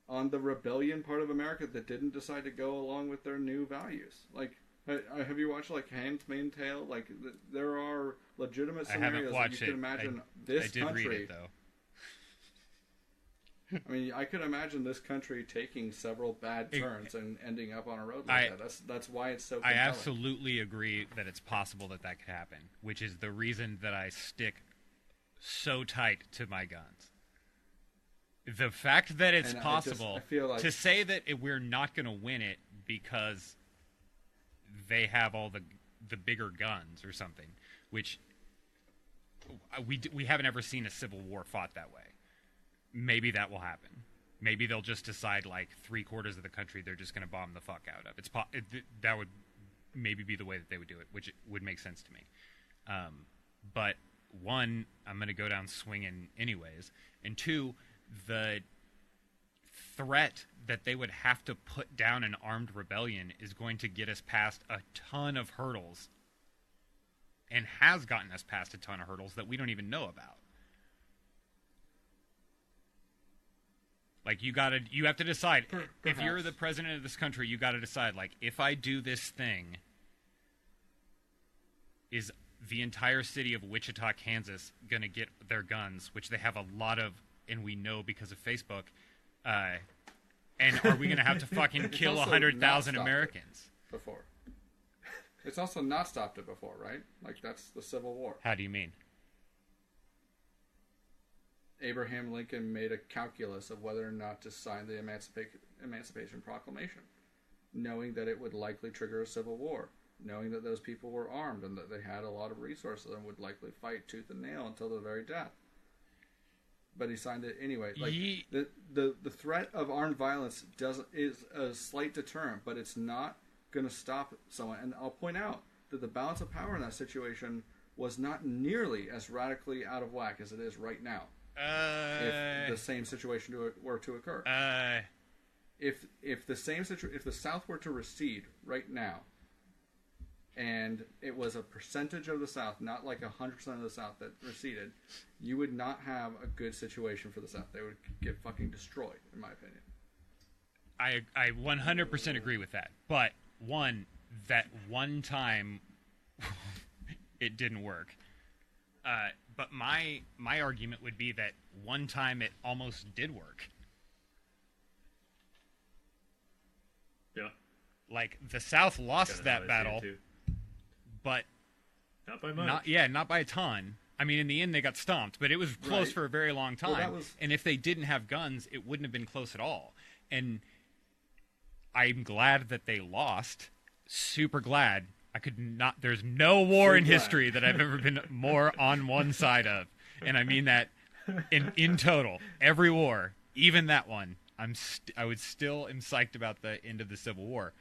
On the rebellion part of America that didn't decide to go along with their new values. Like, have you watched like Handmaid's Tale? Like, there are legitimate I haven't scenarios that watched you it. can imagine I this did country. read it though. I mean, I could imagine this country taking several bad turns and ending up on a road I- like that. That's why it's so I compelling. absolutely agree that it's possible that could happen, which is the reason that I stick so tight to my guns. The fact that it's And possible I feel like- to say that we're not going to win it because they have all the bigger guns or something, which we haven't ever seen a civil war fought that way. Maybe that will happen. Maybe they'll just decide like 3/4 of the country they're just going to bomb the fuck out of. That would maybe be the way that they would do it, which would make sense to me. But one, I'm going to go down swinging anyways, and two, the threat that they would have to put down an armed rebellion is going to get us past a ton of hurdles, and has gotten us past a ton of hurdles that we don't even know about. Like, you have to decide. If you're the president of this country, you got to decide, like, if I do this thing, is the entire city of Wichita, Kansas, going to get their guns, which they have a lot of, and we know because of Facebook, and are we going to have to fucking kill also 100,000 not stopped it. Americans? Before. It's also not stopped it before, right? Like, that's the Civil War. How do you mean? Abraham Lincoln made a calculus of whether or not to sign the Emancipation Proclamation, knowing that it would likely trigger a civil war, knowing that those people were armed and that they had a lot of resources and would likely fight tooth and nail until the very death. But he signed it anyway. Like, the threat of armed violence is a slight deterrent, but it's not going to stop someone. And I'll point out that the balance of power in that situation was not nearly as radically out of whack as it is right now. If the same situation were to occur, if the South were to recede right now, and it was a percentage of the South, not like 100% of the South that receded, you would not have a good situation for the South. They would get fucking destroyed, in my opinion. I 100% agree with that. But that one time it didn't work. But my argument would be that one time it almost did work. Yeah. Like, the South lost Kinda that how I see it battle, too. but Not by much. not by a ton. I mean, in the end, they got stomped, but it was close Right. for a very long time. Well, that was- And if they didn't have guns, it wouldn't have been close at all. And I'm glad that they lost. Super glad. There's no war So in glad. history that I've ever been more on one side of. And I mean that in total. Every war, even that one, I would still am psyched about the end of the Civil War.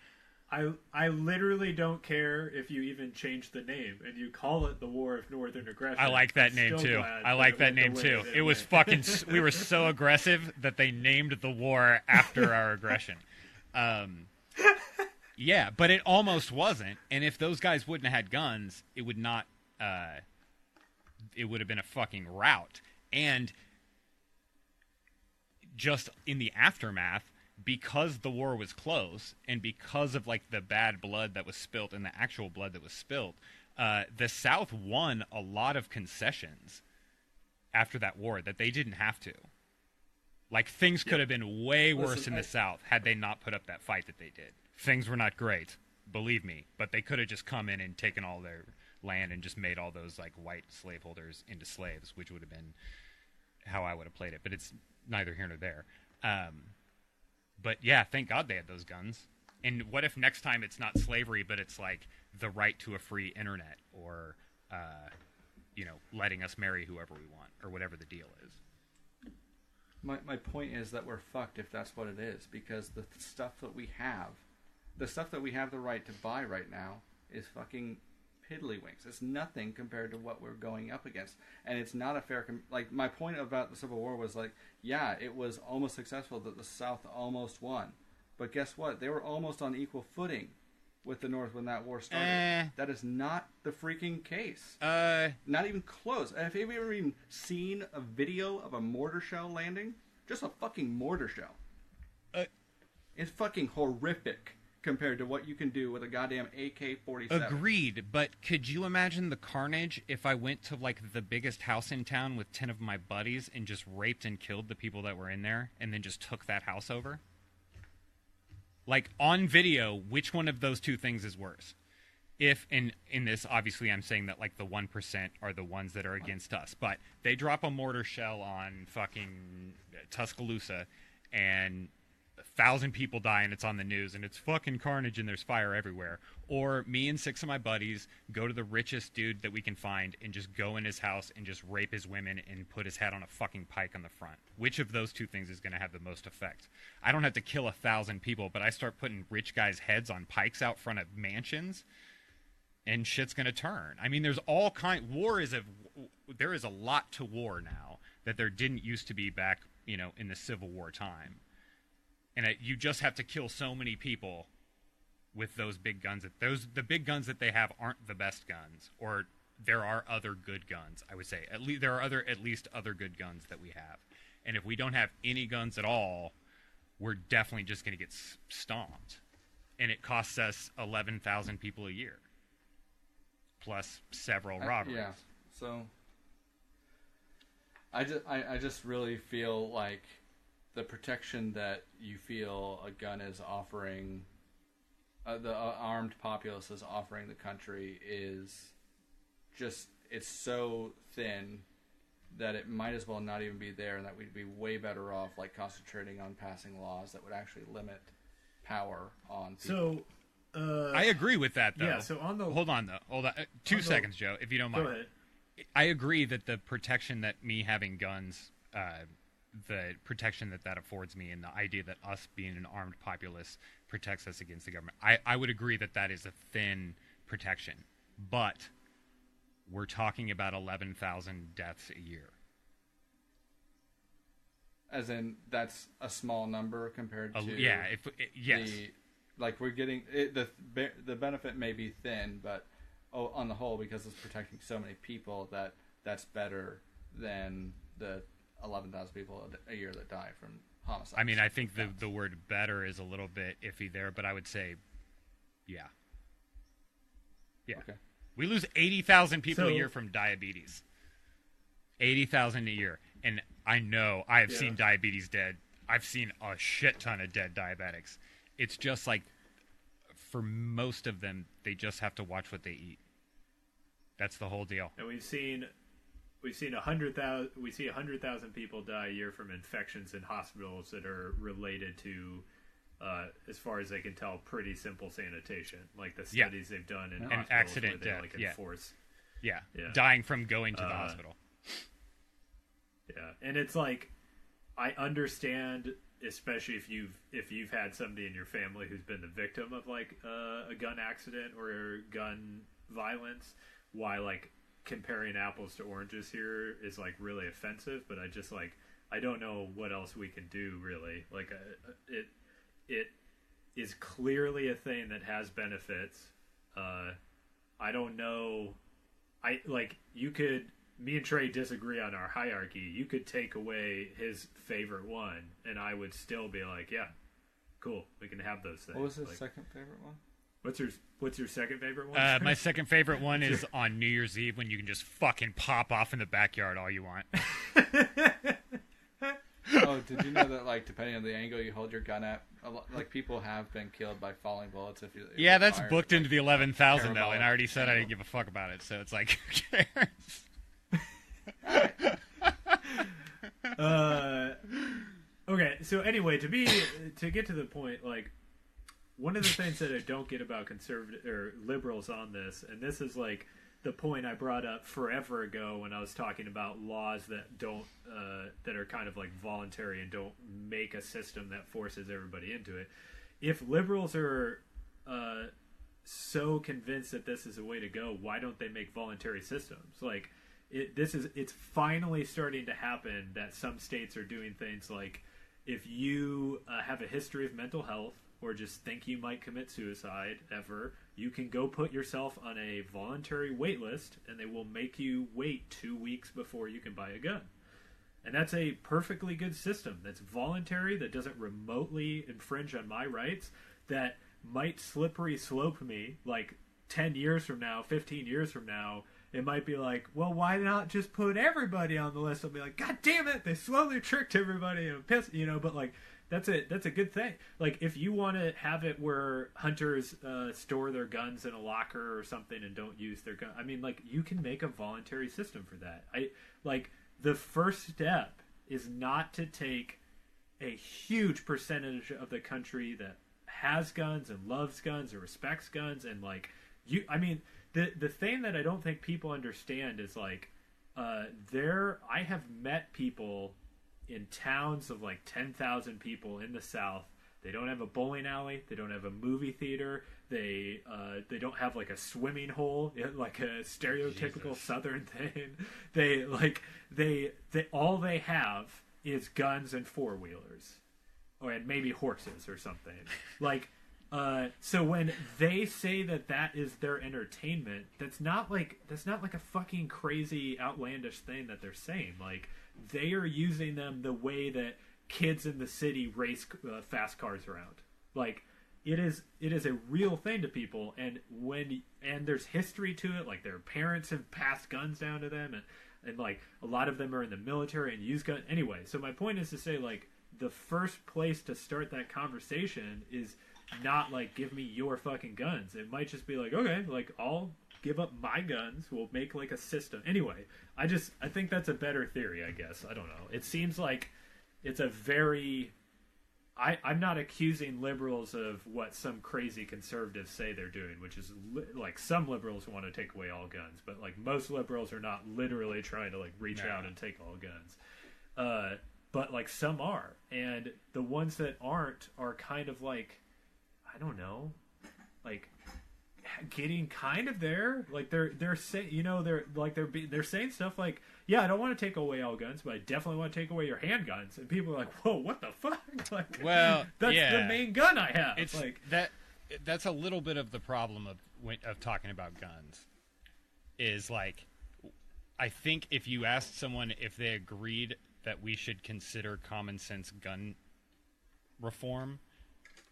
I literally don't care if you even change the name and you call it the War of Northern Aggression. I like that I'm name still too. glad I like it that went the name way too. that It was went. fucking. We were so aggressive that they named the war after our aggression. Yeah, but it almost wasn't. And if those guys wouldn't have had guns, it would not. It would have been a fucking rout. And just in the aftermath, because the war was close, and because of like the bad blood that was spilt and the actual blood that was spilt, the South won a lot of concessions after that war that they didn't have to. Like, things could have been way worse Listen, in the South had they not put up that fight that they did. Things were not great, believe me, but they could have just come in and taken all their land and just made all those, like, white slaveholders into slaves, which would have been how I would have played it. But it's neither here nor there. But yeah, thank God they had those guns. And what if next time it's not slavery, but it's like the right to a free internet, or letting us marry whoever we want, or whatever the deal is. My point is that we're fucked if that's what it is, because the stuff that we have the right to buy right now is fucking piddlywinks. It's nothing compared to what we're going up against, and it's not a fair. Like, my point about the Civil War was like, yeah, it was almost successful that the South almost won, but guess what? They were almost on equal footing with the North when that war started. That is not the freaking case. Not even close. Have you ever even seen a video of a mortar shell landing? Just a fucking mortar shell. It's fucking horrific compared to what you can do with a goddamn AK-47. Agreed, but could you imagine the carnage if I went to, like, the biggest house in town with 10 of my buddies and just raped and killed the people that were in there and then just took that house over? Like, on video, which one of those two things is worse? If, in this, obviously I'm saying that, like, the 1% are the ones that are against us, but they drop a mortar shell on fucking Tuscaloosa, and 1,000 people die, and it's on the news, and it's fucking carnage, and there's fire everywhere. Or me and 6 of my buddies go to the richest dude that we can find and just go in his house and just rape his women and put his head on a fucking pike on the front. Which of those two things is going to have the most effect? I don't have to kill 1,000 people, but I start putting rich guys' heads on pikes out front of mansions, and shit's going to turn. I mean, there's all kind. There is a lot to war now that there didn't used to be back, in the Civil War time. And you just have to kill so many people with those big guns. The big guns that they have aren't the best guns, or there are other good guns. I would say at least there are at least other good guns that we have. And if we don't have any guns at all, we're definitely just going to get stomped. And it costs us 11,000 people a year, plus several robberies. Yeah. So I just really feel like the protection that you feel a gun is offering, the armed populace is offering the country, is just, it's so thin that it might as well not even be there, and that we'd be way better off, like, concentrating on passing laws that would actually limit power on people. So, I agree with that, though. Yeah, so on the... Hold on. 2 seconds, Joe, if you don't mind. Go ahead. I agree that the protection that me having guns, the protection that affords me, and the idea that us being an armed populace protects us against the government, I would agree that is a thin protection. But we're talking about 11,000 deaths a year. As in, that's a small number compared to... Yeah, yes. We're getting... the benefit may be thin, but on the whole, because it's protecting so many people, that's better than the 11,000 people a year that die from homicides. I mean, I think the word better is a little bit iffy there, but I would say, yeah. Yeah. Okay. We lose 80,000 people a year from diabetes. 80,000 a year. And I know I have seen diabetes dead. I've seen a shit ton of dead diabetics. It's just like, for most of them, they just have to watch what they eat. That's the whole deal. And we've seen 100,000. We see 100,000 people die a year from infections in hospitals that are related to, as far as they can tell, pretty simple sanitation. Like the studies they've done in hospitals accident where they death. enforce. Yeah, dying from going to the hospital. Yeah, and it's like, I understand, especially if you've had somebody in your family who's been the victim of, like, a gun accident or gun violence, why, like, comparing apples to oranges here is, like, really offensive. But I don't know what else we can do, really. Like, it is clearly a thing that has benefits. I don't know. Me and Trey disagree on our hierarchy. You could take away his favorite one, and I would still be like, yeah, cool, we can have those things. What was his second favorite one? What's your second favorite one? My second favorite one is on New Year's Eve, when you can just fucking pop off in the backyard all you want. Oh, did you know that, like, depending on the angle you hold your gun at, like, people have been killed by falling bullets if you... Yeah, that's fire, booked like, into the 11,000 though, parabolic and I already said I angle. didn't give a fuck about it, so it's like, who cares? Okay, so anyway, to get to the point, like, one of the things that I don't get about conservative or liberals on this, and this is like the point I brought up forever ago when I was talking about laws that don't that are kind of like voluntary and don't make a system that forces everybody into it. If liberals are so convinced that this is a way to go, why don't they make voluntary systems? Like, it's finally starting to happen that some states are doing things like, if you have a history of mental health or just think you might commit suicide ever, you can go put yourself on a voluntary wait list, and they will make you wait 2 weeks before you can buy a gun. And that's a perfectly good system that's voluntary, that doesn't remotely infringe on my rights, that might slippery slope me like 10 years from now, 15 years from now. It might be like, well, why not just put everybody on the list? I'll be like, God damn it, they slowly tricked everybody and piss, but like, that's a good thing. Like, if you want to have it where hunters store their guns in a locker or something and don't use their gun, I mean, like, you can make a voluntary system for that. The first step is not to take a huge percentage of the country that has guns and loves guns and respects guns and like the thing that I don't think people understand is like I have met people in towns of like 10,000 people in the South. They don't have a bowling alley. They don't have a movie theater. They don't have like a swimming hole, like a stereotypical Jesus. Southern thing. They all they have is guns and four-wheelers, and maybe horses or something. Like, so when they say that is their entertainment, that's not like a fucking crazy outlandish thing that they're saying. Like, they are using them the way that kids in the city race fast cars around. Like, it is a real thing to people, and there's history to it. Like, their parents have passed guns down to them, and like a lot of them are in the military and use guns. Anyway, so my point is to say, like, the first place to start that conversation is not like, give me your fucking guns. It might just be like, okay, like, I'll give up my guns. We'll make like a system. Anyway, I think that's a better theory, I guess. I don't know. It seems like it's a very... I'm not accusing liberals of what some crazy conservatives say they're doing, which is like, some liberals want to take away all guns, but like most liberals are not literally trying to like reach out and take all guns. But like some are, and the ones that aren't are kind of like, I don't know, like getting kind of there. Like they're saying, they're saying stuff like, yeah, I don't want to take away all guns, but I definitely want to take away your handguns. And people are like, whoa, what the fuck? Like, Well, that's yeah. the main gun I have. It's like that's a little bit of the problem of talking about guns. Is like, I think if you asked someone if they agreed that we should consider common sense gun reform,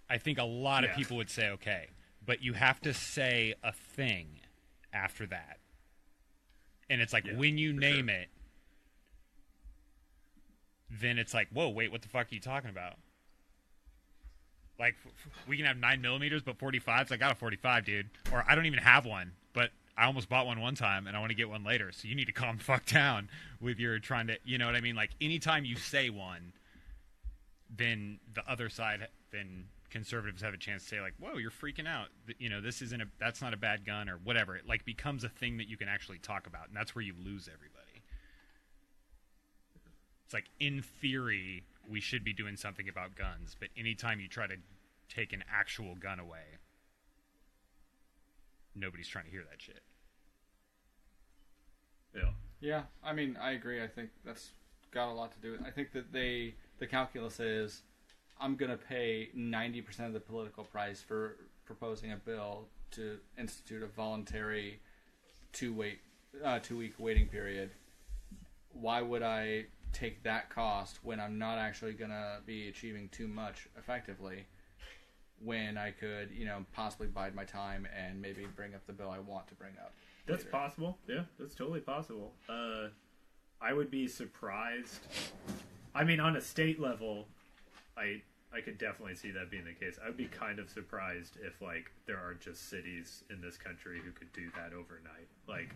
I think a lot of people would say okay, but you have to say a thing after that. And it's like, when you name it, then it's like, whoa, wait, what the fuck are you talking about? Like, we can have 9mm, but 45s? I got a 45, dude. Or I don't even have one, but I almost bought one time, and I want to get one later. So you need to calm the fuck down with your trying to, you know what I mean? Like, anytime you say one, then the other side, then conservatives have a chance to say, like, whoa, you're freaking out. You know, that's not a bad gun, or whatever. It, like, becomes a thing that you can actually talk about, and that's where you lose everybody. It's like, in theory, we should be doing something about guns, but anytime you try to take an actual gun away, nobody's trying to hear that shit. Yeah, I mean, I agree. I think that's got a lot to do with it. I think that the calculus is, I'm going to pay 90% of the political price for proposing a bill to institute a voluntary 2-week waiting period. Why would I take that cost when I'm not actually going to be achieving too much effectively, when I could, possibly bide my time and maybe bring up the bill I want to bring up? That's later. possible. Yeah, that's totally possible. I would be surprised I mean, on a state level, I could definitely see that being the case. I would be kind of surprised if like there are just cities in this country who could do that overnight. Like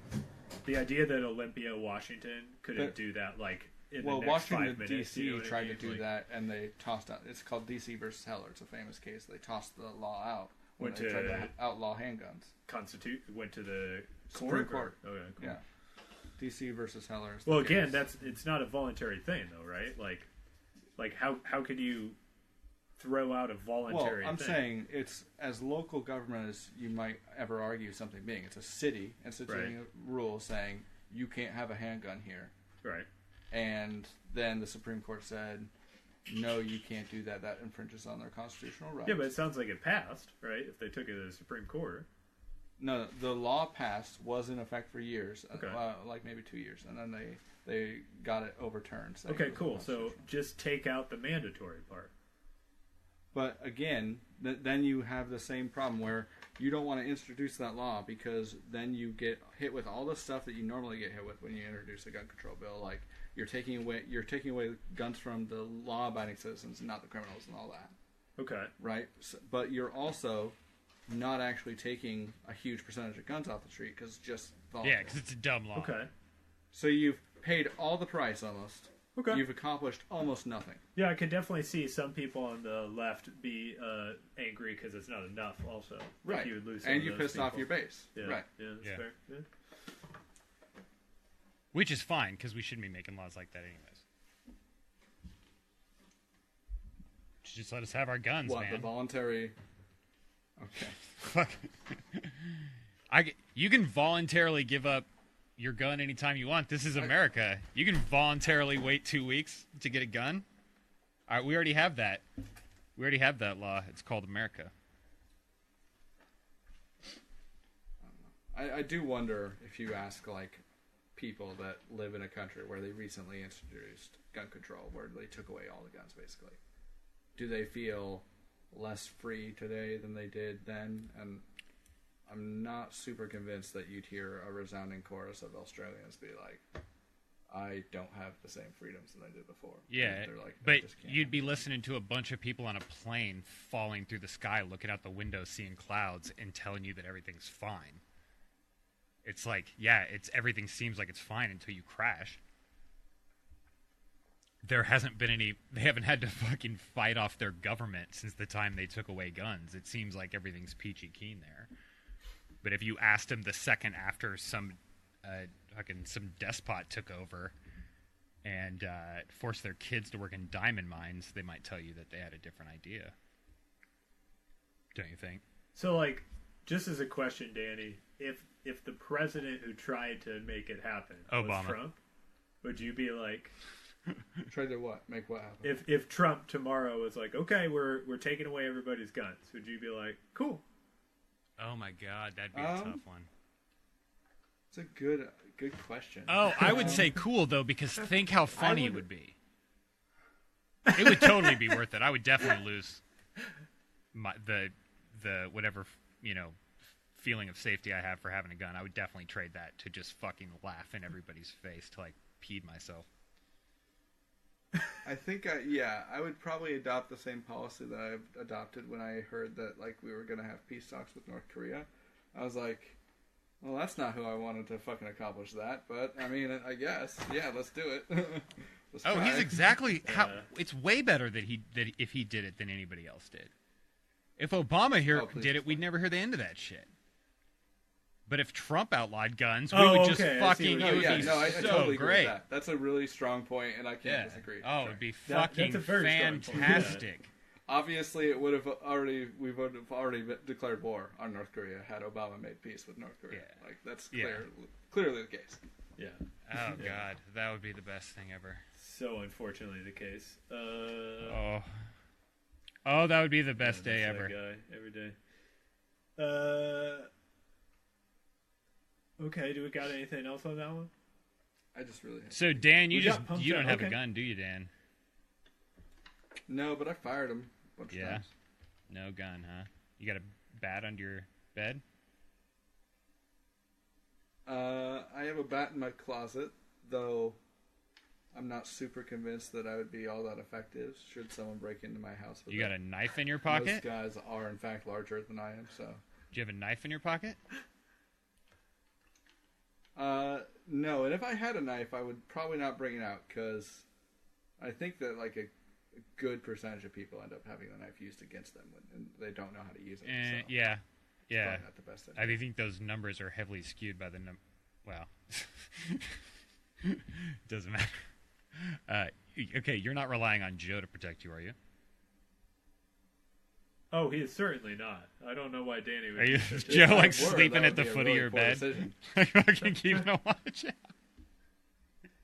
the idea that Olympia, Washington couldn't do that like in the next Washington 5 minutes. D.C. You know what I tried mean? to do Like, that, and they tossed out. It's called D.C. versus Heller. It's a famous case. They tossed the law out when Went they tried to- to outlaw handguns. Went to the Supreme Court. Okay, cool. Yeah. D.C. versus Heller. Is the Well, case. again, it's not a voluntary thing though, right? Like how could you throw out a voluntary Well, I'm thing? saying it's as local government as you might ever argue something being. It's a city instituting a rule saying you can't have a handgun here. Right. And then the Supreme Court said, no, you can't do that. That infringes on their constitutional rights. Yeah, but it sounds like it passed, right? If they took it to the Supreme Court. No, the law passed, was in effect for years, Okay. like maybe 2 years, and then they got it overturned. saying Okay, it was cool. So unconstitutional. just take out the mandatory part. But again, then you have the same problem where you don't want to introduce that law because then you get hit with all the stuff that you normally get hit with when you introduce a gun control bill. Like you're taking away guns from the law-abiding citizens and not the criminals and all that, Okay. right? So, but you're also not actually taking a huge percentage of guns off the street because it's just Yeah, voluntary. because it's a dumb law. Okay. So you've paid all the price almost. Okay. You've accomplished almost nothing. Yeah, I could definitely see some people on the left be angry because it's not enough. Also, Like, Right. you would lose some And of you those pissed off people. your base. Yeah. Right. Yeah, that's Yeah. fair. Yeah. Which is fine, because we shouldn't be making laws like that anyways. Just let us have our guns, What, the man. voluntary... Okay. Fuck. You can voluntarily give up your gun anytime you want. This is America. You can voluntarily wait 2 weeks to get a gun. All right, we already have that. We already have that law. It's called America. I do wonder if you ask, like, people that live in a country where they recently introduced gun control, where they took away all the guns, basically. Do they feel less free today than they did then? And I'm not super convinced that you'd hear a resounding chorus of Australians be like, I don't have the same freedoms that I did before. Yeah, They're like, I but just can't. you'd be listening to a bunch of people on a plane falling through the sky, looking out the window, seeing clouds, and telling you that everything's fine. It's like, yeah, everything seems like it's fine until you crash. There hasn't been they haven't had to fucking fight off their government since the time they took away guns. It seems like everything's peachy keen there. But if you asked them the second after some despot took over and forced their kids to work in diamond mines, they might tell you that they had a different idea. Don't you think? So, like, just as a question, Danny, if the president who tried to make it happen was Obama. Trump, would you be like, Try to what? Make what happen? if Trump tomorrow was like, okay, we're taking away everybody's guns, would you be like, cool? Oh my God, that'd be a tough one. It's a good question. Oh, I would say cool though, because think how funny it would be. It would totally be worth it. I would definitely lose the whatever feeling of safety I have for having a gun. I would definitely trade that to just fucking laugh in everybody's face till I peed myself. I think, I would probably adopt the same policy that I adopted when I heard that, like, we were going to have peace talks with North Korea. I was like, well, that's not who I wanted to fucking accomplish that, but, I mean, I guess. Yeah, let's do it. Let's Oh, try. he's exactly how. It's way better that if he did it than anybody else did. If Obama please did it, we'd never hear the end of that shit. But if Trump outlawed guns, we Oh, would just okay, I see fucking. what It you would mean. be I so totally agree great. with that. That's a really strong point, and I can't disagree. Oh, Sure. it'd be That's fucking a very strong point. fantastic. Obviously, we would have already declared war on North Korea had Obama made peace with North Korea. Yeah. Like, that's Yeah. clearly the case. Yeah. Oh God, that would be the best thing ever. So unfortunately the case. Oh, that would be the best day That's ever. that guy every day. Okay, do we got anything else on that one? I just really So Dan, We got pumped you don't up, have a okay. gun, do you, Dan? No, but I fired him a bunch of Yeah. times. No gun, huh? You got a bat under your bed? I have a bat in my closet, though I'm I'm not super convinced that I would be all that effective should someone break into my house. With You got a knife in your pocket? Most guys are, in fact, larger than I am, so... Do you have a knife in your pocket? No, and if I had a knife, I would probably not bring it out, because I think that, like, a good percentage of people end up having the knife used against them when they don't know how to use it. So Yeah. Yeah. probably not the best idea. I think those numbers are heavily skewed by the well, doesn't matter. Okay, you're not relying on Joe to protect you, are you? Oh, he is certainly not. I don't know why Danny would. Are you do Joe, that. like If I were, sleeping that at the would be a foot of really your poor bed? decision. Fucking keeping a watch.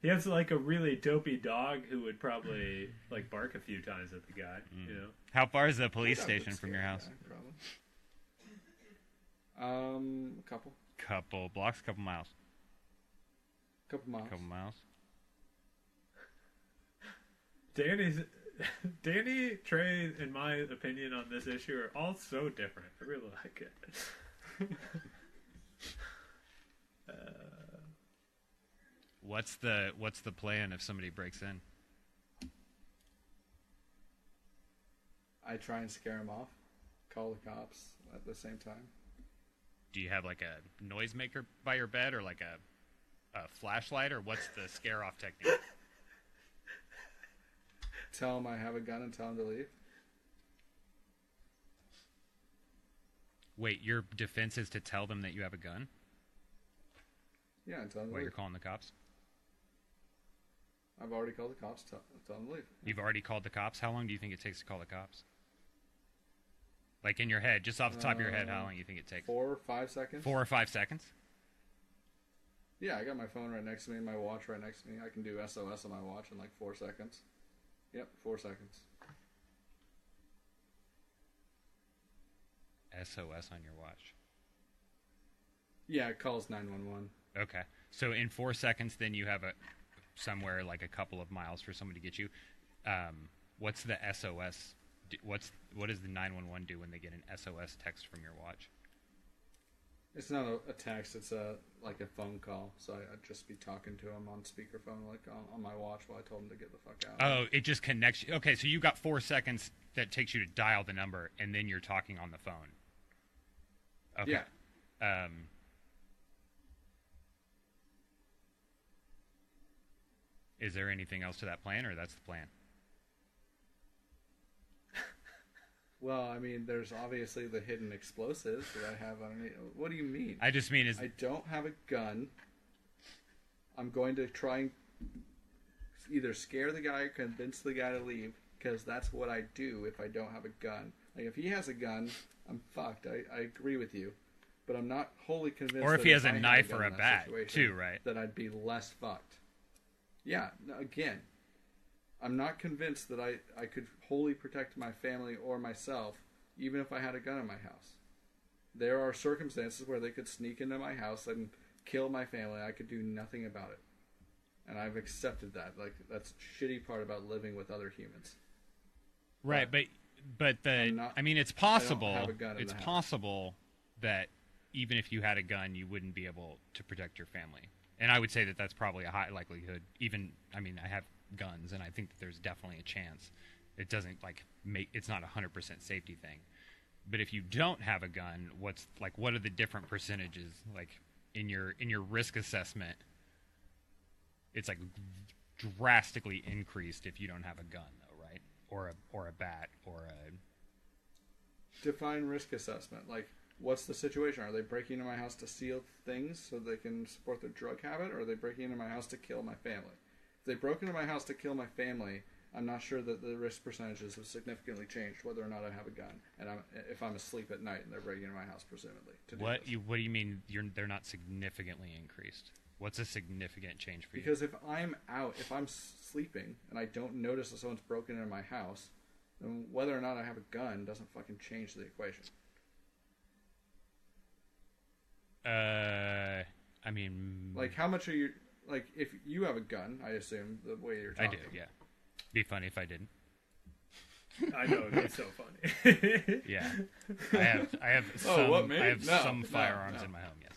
He has like a really dopey dog who would probably like bark a few times at the guy. You know. How far is the police That would station from your scare house? the guy, probably. A couple. Couple blocks, couple miles. Couple miles. Couple miles. Danny, Trey, in my opinion on this issue, are all so different. I really like it. What's the plan if somebody breaks in? I try and scare him off. Call the cops at the same time. Do you have like a noisemaker by your bed, or like a flashlight, or what's the scare off technique? Tell him I have a gun and tell him to leave. Wait, your defense is to tell them that you have a gun? Yeah, and tell him to Wait, leave. you're calling the cops? I've already called the cops. Tell him to leave. You've already called the cops? How long do you think it takes to call the cops? Like in your head, just off the top of your head, how long do you think it takes? 4 or 5 seconds. 4 or 5 seconds? Yeah, I got my phone right next to me, my watch right next to me. I can do SOS on my watch in like 4 seconds. Yep, 4 seconds. SOS on your watch. Yeah, it calls 911. Okay. So in 4 seconds, then you have somewhere like a couple of miles for somebody to get you. What's the SOS? What does the 911 do when they get an SOS text from your watch? It's not a text. It's like a phone call. So I'd just be talking to him on speakerphone, like on my watch, while I told him to get the fuck out. Oh, it just connects you. Okay, so you got 4 seconds that takes you to dial the number, and then you're talking on the phone. Okay. Yeah. Is there anything else to that plan, or that's the plan? Well, I mean, there's obviously the hidden explosives that I have underneath. What do you mean? I just mean I don't have a gun. I'm going to try and either scare the guy or convince the guy to leave, because that's what I do if I don't have a gun. Like, if he has a gun, I'm fucked. I agree with you. But I'm not wholly convinced or if that he has I a had knife gun or a in that bat, situation, too, right? that I'd be less fucked. Yeah, again, I'm not convinced that I could wholly protect my family or myself, even if I had a gun in my house. There are circumstances where they could sneak into my house and kill my family. I could do nothing about it. And I've accepted that. Like, that's the shitty part about living with other humans. Right, but it's possible. I don't have a gun in It's the house. possible that even if you had a gun, you wouldn't be able to protect your family. And I would say that that's probably a high likelihood. I have guns, and I think that there's definitely a chance. It doesn't it's not 100% safety thing. But if you don't have a gun, what are the different percentages in your risk assessment? It's drastically increased if you don't have a gun, though, right? Or a bat or a. Define risk assessment. Like, what's the situation? Are they breaking into my house to steal things so they can support their drug habit, or are they breaking into my house to kill my family? If they broke into my house to kill my family, I'm not sure that the risk percentages have significantly changed, whether or not I have a gun, and if I'm asleep at night and they're breaking into my house, presumably. To do this. What do you mean they're not significantly increased? What's a significant change for you? Because if I'm out, if I'm sleeping and I don't notice that someone's broken into my house, then whether or not I have a gun doesn't fucking change the equation. Like, how much are you... Like, if you have a gun, I assume, the way you're talking. I do, yeah. Be funny if I didn't. I know, it's so funny. Yeah. I have some, Oh, what, me? I have No, some no, firearms no. in my home, yes.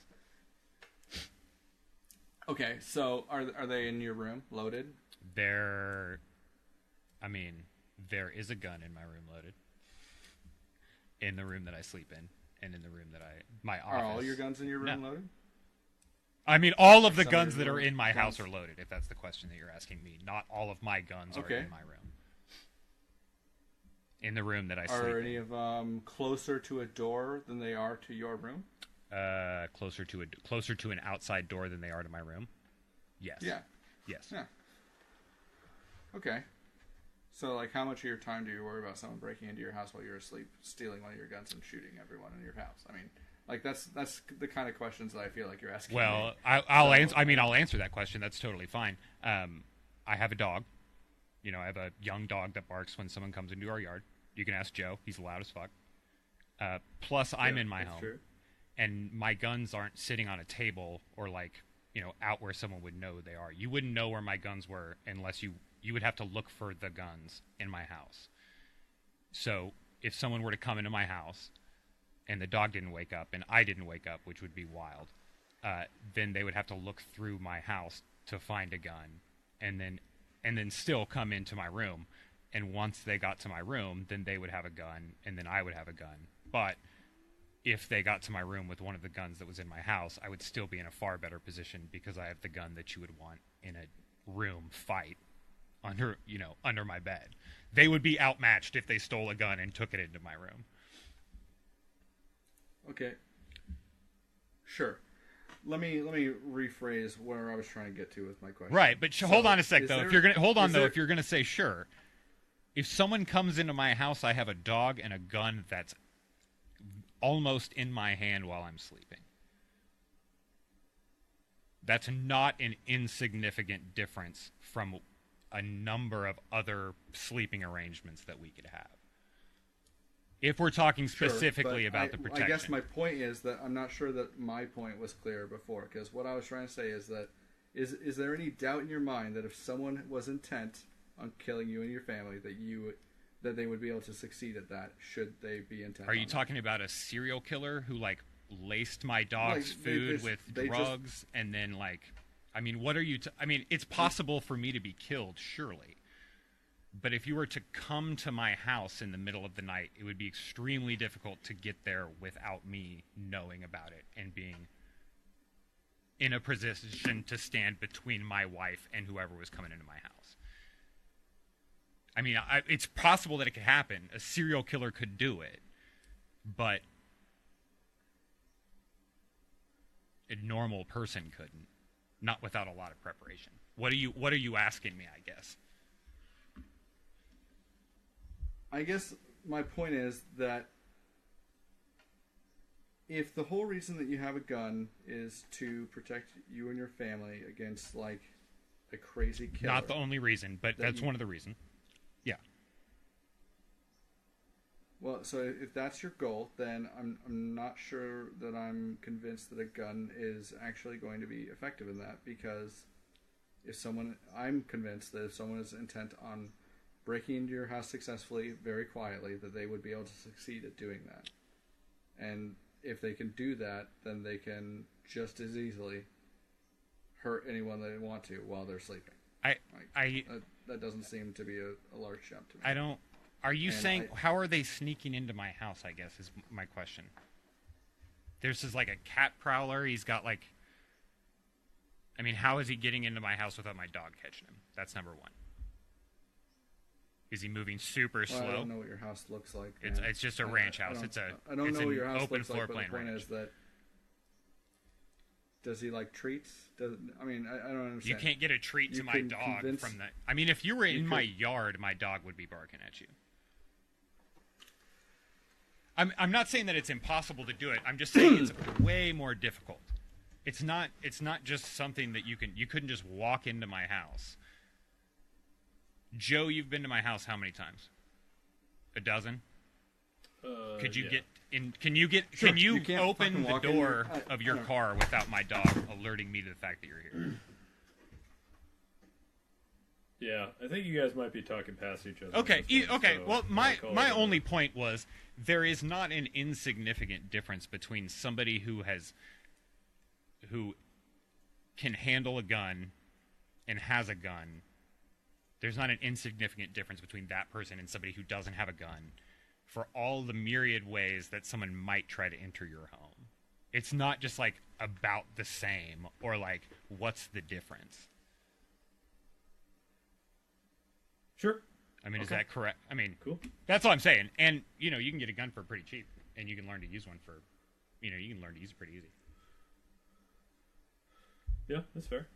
Okay, so are they in your room, loaded? There, I mean, there is a gun in my room loaded. In the room that I sleep in, and in the room that my office. Are all your guns in your room loaded? I mean, all of the Some of guns your that are in my guns? house are loaded, if that's the question that you're asking me. Not all of my guns are Okay. in my room. In the room that I sleep Are in. any of them closer to a door than they are to your room? Closer to an outside door than they are to my room? Yes. Yeah. Yes. Yeah. Okay. So, like, how much of your time do you worry about someone breaking into your house while you're asleep, stealing one of your guns, and shooting everyone in your house? I mean, like, that's the kind of questions that I feel like you're asking. Well, me. I'll answer. I mean, I'll answer that question. That's totally fine. I have a dog. You know, I have a young dog that barks when someone comes into our yard. You can ask Joe. He's loud as fuck. Plus, I'm in my home, True. and my guns aren't sitting on a table or like, you know, out where someone would know they are. You wouldn't know where my guns were unless you would have to look for the guns in my house. So if someone were to come into my house and the dog didn't wake up and I didn't wake up, which would be wild, then they would have to look through my house to find a gun and then still come into my room. And once they got to my room, then they would have a gun and then I would have a gun. But if they got to my room with one of the guns that was in my house, I would still be in a far better position because I have the gun that you would want in a room fight under my bed. They would be outmatched if they stole a gun and took it into my room. Okay. Sure. Let me rephrase where I was trying to get to with my question. Right, but hold on a sec though. If you're gonna say sure, if someone comes into my house, I have a dog and a gun that's almost in my hand while I'm sleeping. That's not an insignificant difference from a number of other sleeping arrangements that we could have. If we're talking specifically Sure, about the protection. I guess my point is that I'm not sure that my point was clear before, because what I was trying to say is that is there any doubt in your mind that if someone was intent on killing you and your family, that they would be able to succeed at that, should they be intent? Are you talking about a serial killer who like laced my dog's food with drugs and then like, I mean, what are you? I mean, it's possible for me to be killed, surely. But if you were to come to my house in the middle of the night, it would be extremely difficult to get there without me knowing about it and being in a position to stand between my wife and whoever was coming into my house. I mean, it's possible that it could happen. A serial killer could do it, but a normal person couldn't. Not without a lot of preparation. What are you asking me, I guess? I guess my point is that if the whole reason that you have a gun is to protect you and your family against, like, a crazy killer... Not the only reason, but that's one of the reasons. Yeah. Well, so if that's your goal, then I'm not sure that I'm convinced that a gun is actually going to be effective in that, because I'm convinced that if someone is intent on breaking into your house successfully, very quietly, that they would be able to succeed at doing that. And if they can do that, then they can just as easily hurt anyone they want to while they're sleeping. That doesn't seem to be a large jump to me. Are you saying, how are they sneaking into my house, I guess, is my question. There's this, like, a cat prowler. He's got, like... I mean, how is he getting into my house without my dog catching him? That's number one. Is he moving super slow? I don't know what your house looks like. It's just a ranch house. I don't know what your house open looks floor like, but plan the point ranch. is that... Does he like treats? I don't understand. You can't get a treat to my dog from the... I mean, if you were in my yard, my dog would be barking at you. I'm not saying that it's impossible to do it. I'm just saying it's way more difficult. It's not just something that you couldn't just walk into my house. Joe, you've been to my house how many times? A dozen? Could you get in? Can you open the door of your car without my dog alerting me to the fact that you're here? Yeah, I think you guys might be talking past each other. Okay, so well, my only point was there is not an insignificant difference between somebody who can handle a gun and has a gun there's not an insignificant difference between that person and somebody who doesn't have a gun for all the myriad ways that someone might try to enter your home. It's not just like about the same or like what's the difference. Sure. I mean, is that correct? I mean, Cool. That's all I'm saying. And, you know, you can get a gun for pretty cheap, and you can learn to use one for, you know, you can learn to use it pretty easy. Yeah, that's fair.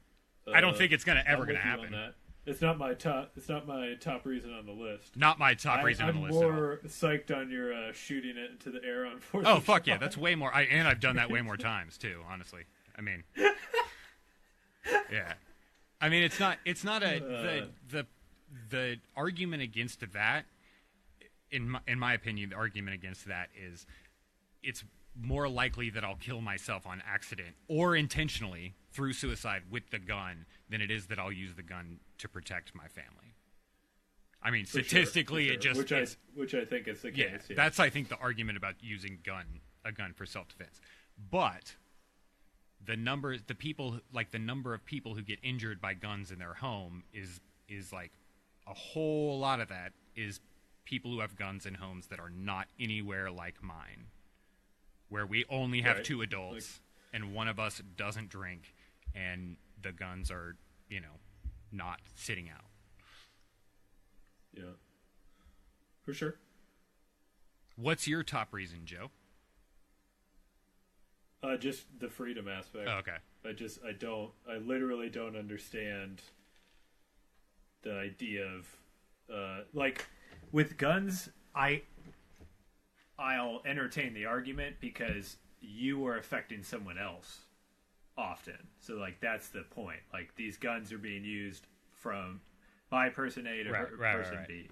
I don't think it's I'm ever with going to you on happen. that. It's not my top. It's not my top reason on the list. Not my top reason on the list. I'm more psyched on your shooting it into the air on 4th. Oh, fuck yeah. That's way more. And I've done that way more times, too, honestly. I mean, yeah. I mean, it's not the argument against that, in my opinion, the argument against that is it's more likely that I'll kill myself on accident or intentionally through suicide with the gun than it is that I'll use the gun to protect my family. I mean, statistically, for it just which I think is the case. yeah, that's I think the argument about using a gun for self-defense. But the number of people who get injured by guns in their home is like a whole lot of that is people who have guns in homes that are not anywhere like mine, where we only have two adults and one of us doesn't drink and the guns are, you know, not sitting out. Yeah. For sure. What's your top reason, Joe? Just the freedom aspect. Oh, okay. I literally don't understand the idea of, like, with guns, I'll entertain the argument because you are affecting someone else often. So, like, that's the point. Like, these guns are being used by person A to person B.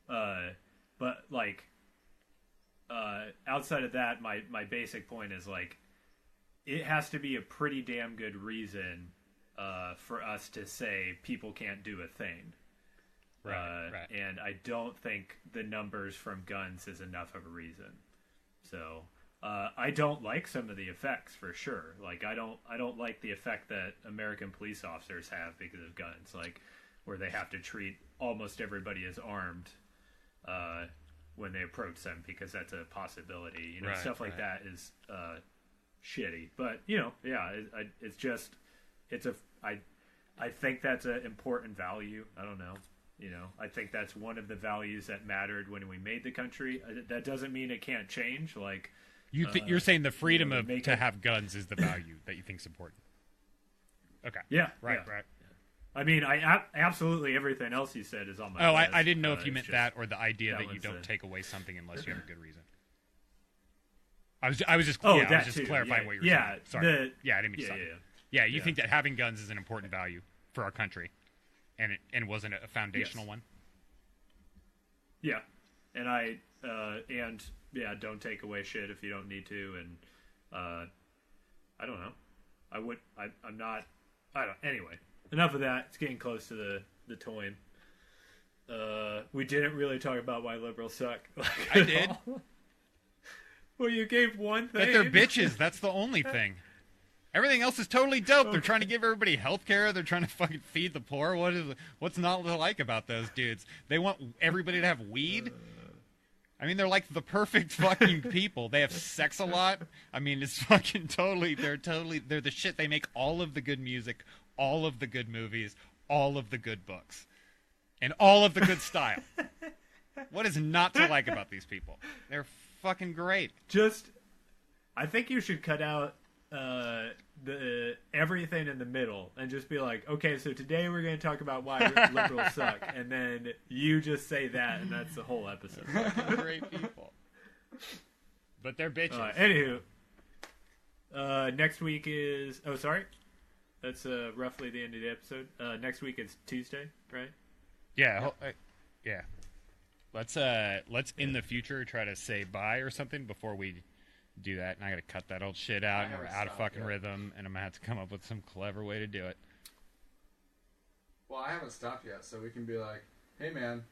But, like, outside of that, my basic point is, like, it has to be a pretty damn good reason for us to say people can't do a thing. Right. And I don't think the numbers from guns is enough of a reason. So I don't like some of the effects for sure. Like I don't like the effect that American police officers have because of guns, like where they have to treat almost everybody as armed when they approach them because that's a possibility. You know, stuff like that is shitty. But you know, yeah, I think that's an important value. I don't know. You know, I think that's one of the values that mattered when we made the country. That doesn't mean it can't change. Like you're saying the freedom to have guns is the value that you think is important. Okay. Yeah. Right. I mean, absolutely everything else you said is on my list. I didn't know if you meant that or the idea that you don't take away something unless you have a good reason. I was just clarifying what you were saying. Sorry. I didn't mean to stop. Yeah, you think that having guns is an important value for our country. And it wasn't a foundational one. Yeah, and don't take away shit if you don't need to. And I don't know. I'm not. I don't. Anyway, enough of that. It's getting close to the toin. We didn't really talk about why liberals suck. I did. Well, you gave one thing. That they're bitches. That's the only thing. Everything else is totally dope. They're trying to give everybody health care. They're trying to fucking feed the poor. What's not to like about those dudes? They want everybody to have weed. I mean, they're like the perfect fucking people. They have sex a lot. I mean, it's fucking they're the shit. They make all of the good music, all of the good movies, all of the good books, and all of the good style. What is not to like about these people? They're fucking great. I think you should cut out the everything in the middle and just be like, okay, so today we're going to talk about why liberals suck, and then you just say that, and that's the whole episode. Great people, but they're bitches. Anywho, next week is that's roughly the end of the episode. Next week is Tuesday, right? Yeah. Let's in the future try to say bye or something before we do that, and I gotta cut that old shit out, and we're out of fucking rhythm, and I'm gonna have to come up with some clever way to do it. Well, I haven't stopped yet, so we can be like, hey man,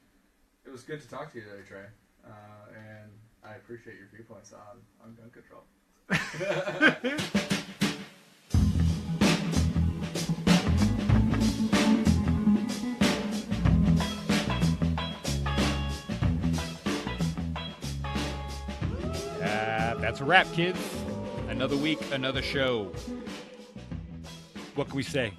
it was good to talk to you today, Trey, and I appreciate your viewpoints on gun control. That's a wrap, kids. Another week, another show. What can we say?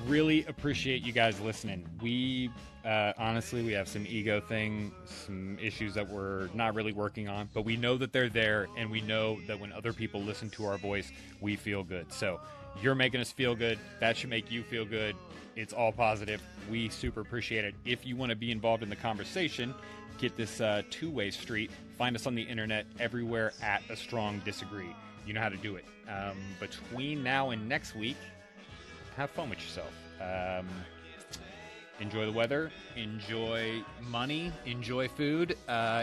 Really appreciate you guys listening. We honestly, we have some ego thing, some issues that we're not really working on, but we know that they're there, and we know that when other people listen to our voice, we feel good. So you're making us feel good. That should make you feel good. It's all positive. We super appreciate it. If you want to be involved in the conversation, get this two-way street. Find us on the internet everywhere at A Strong Disagree. You know how to do it. Between now and next week, have fun with yourself. Enjoy the weather, enjoy money, enjoy food,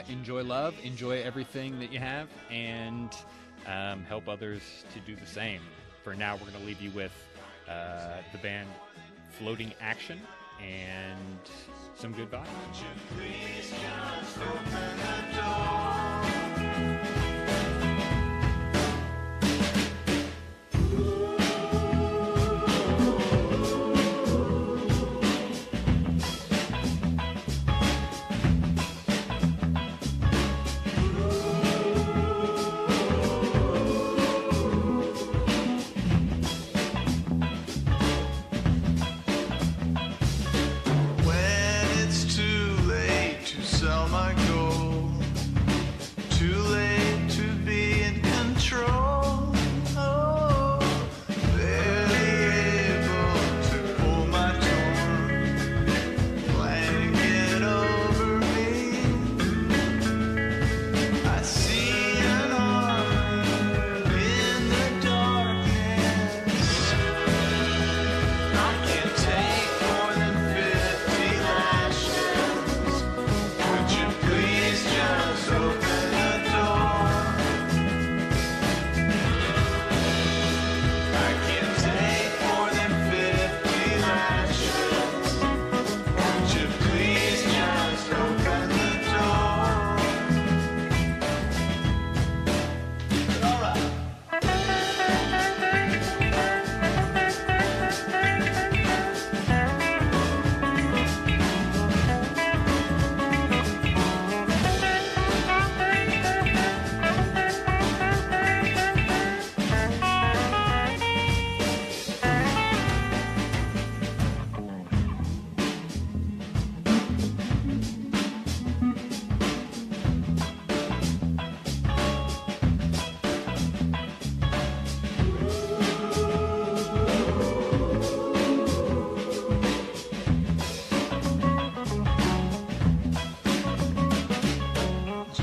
enjoy love, enjoy everything that you have, and help others to do the same. For now, we're going to leave you with the band Floating Action and some good vibes.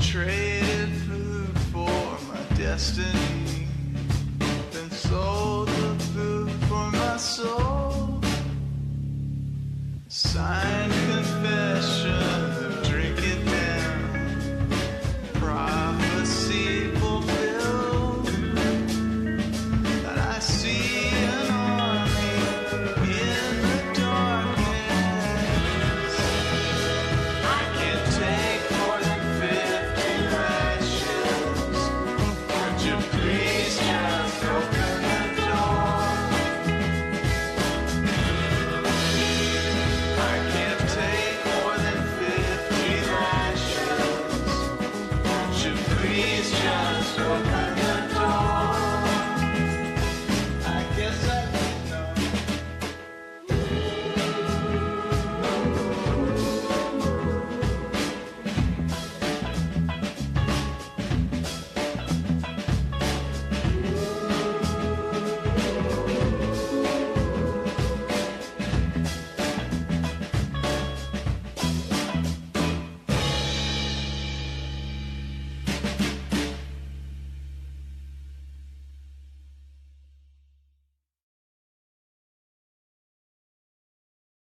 Traded food for my destiny.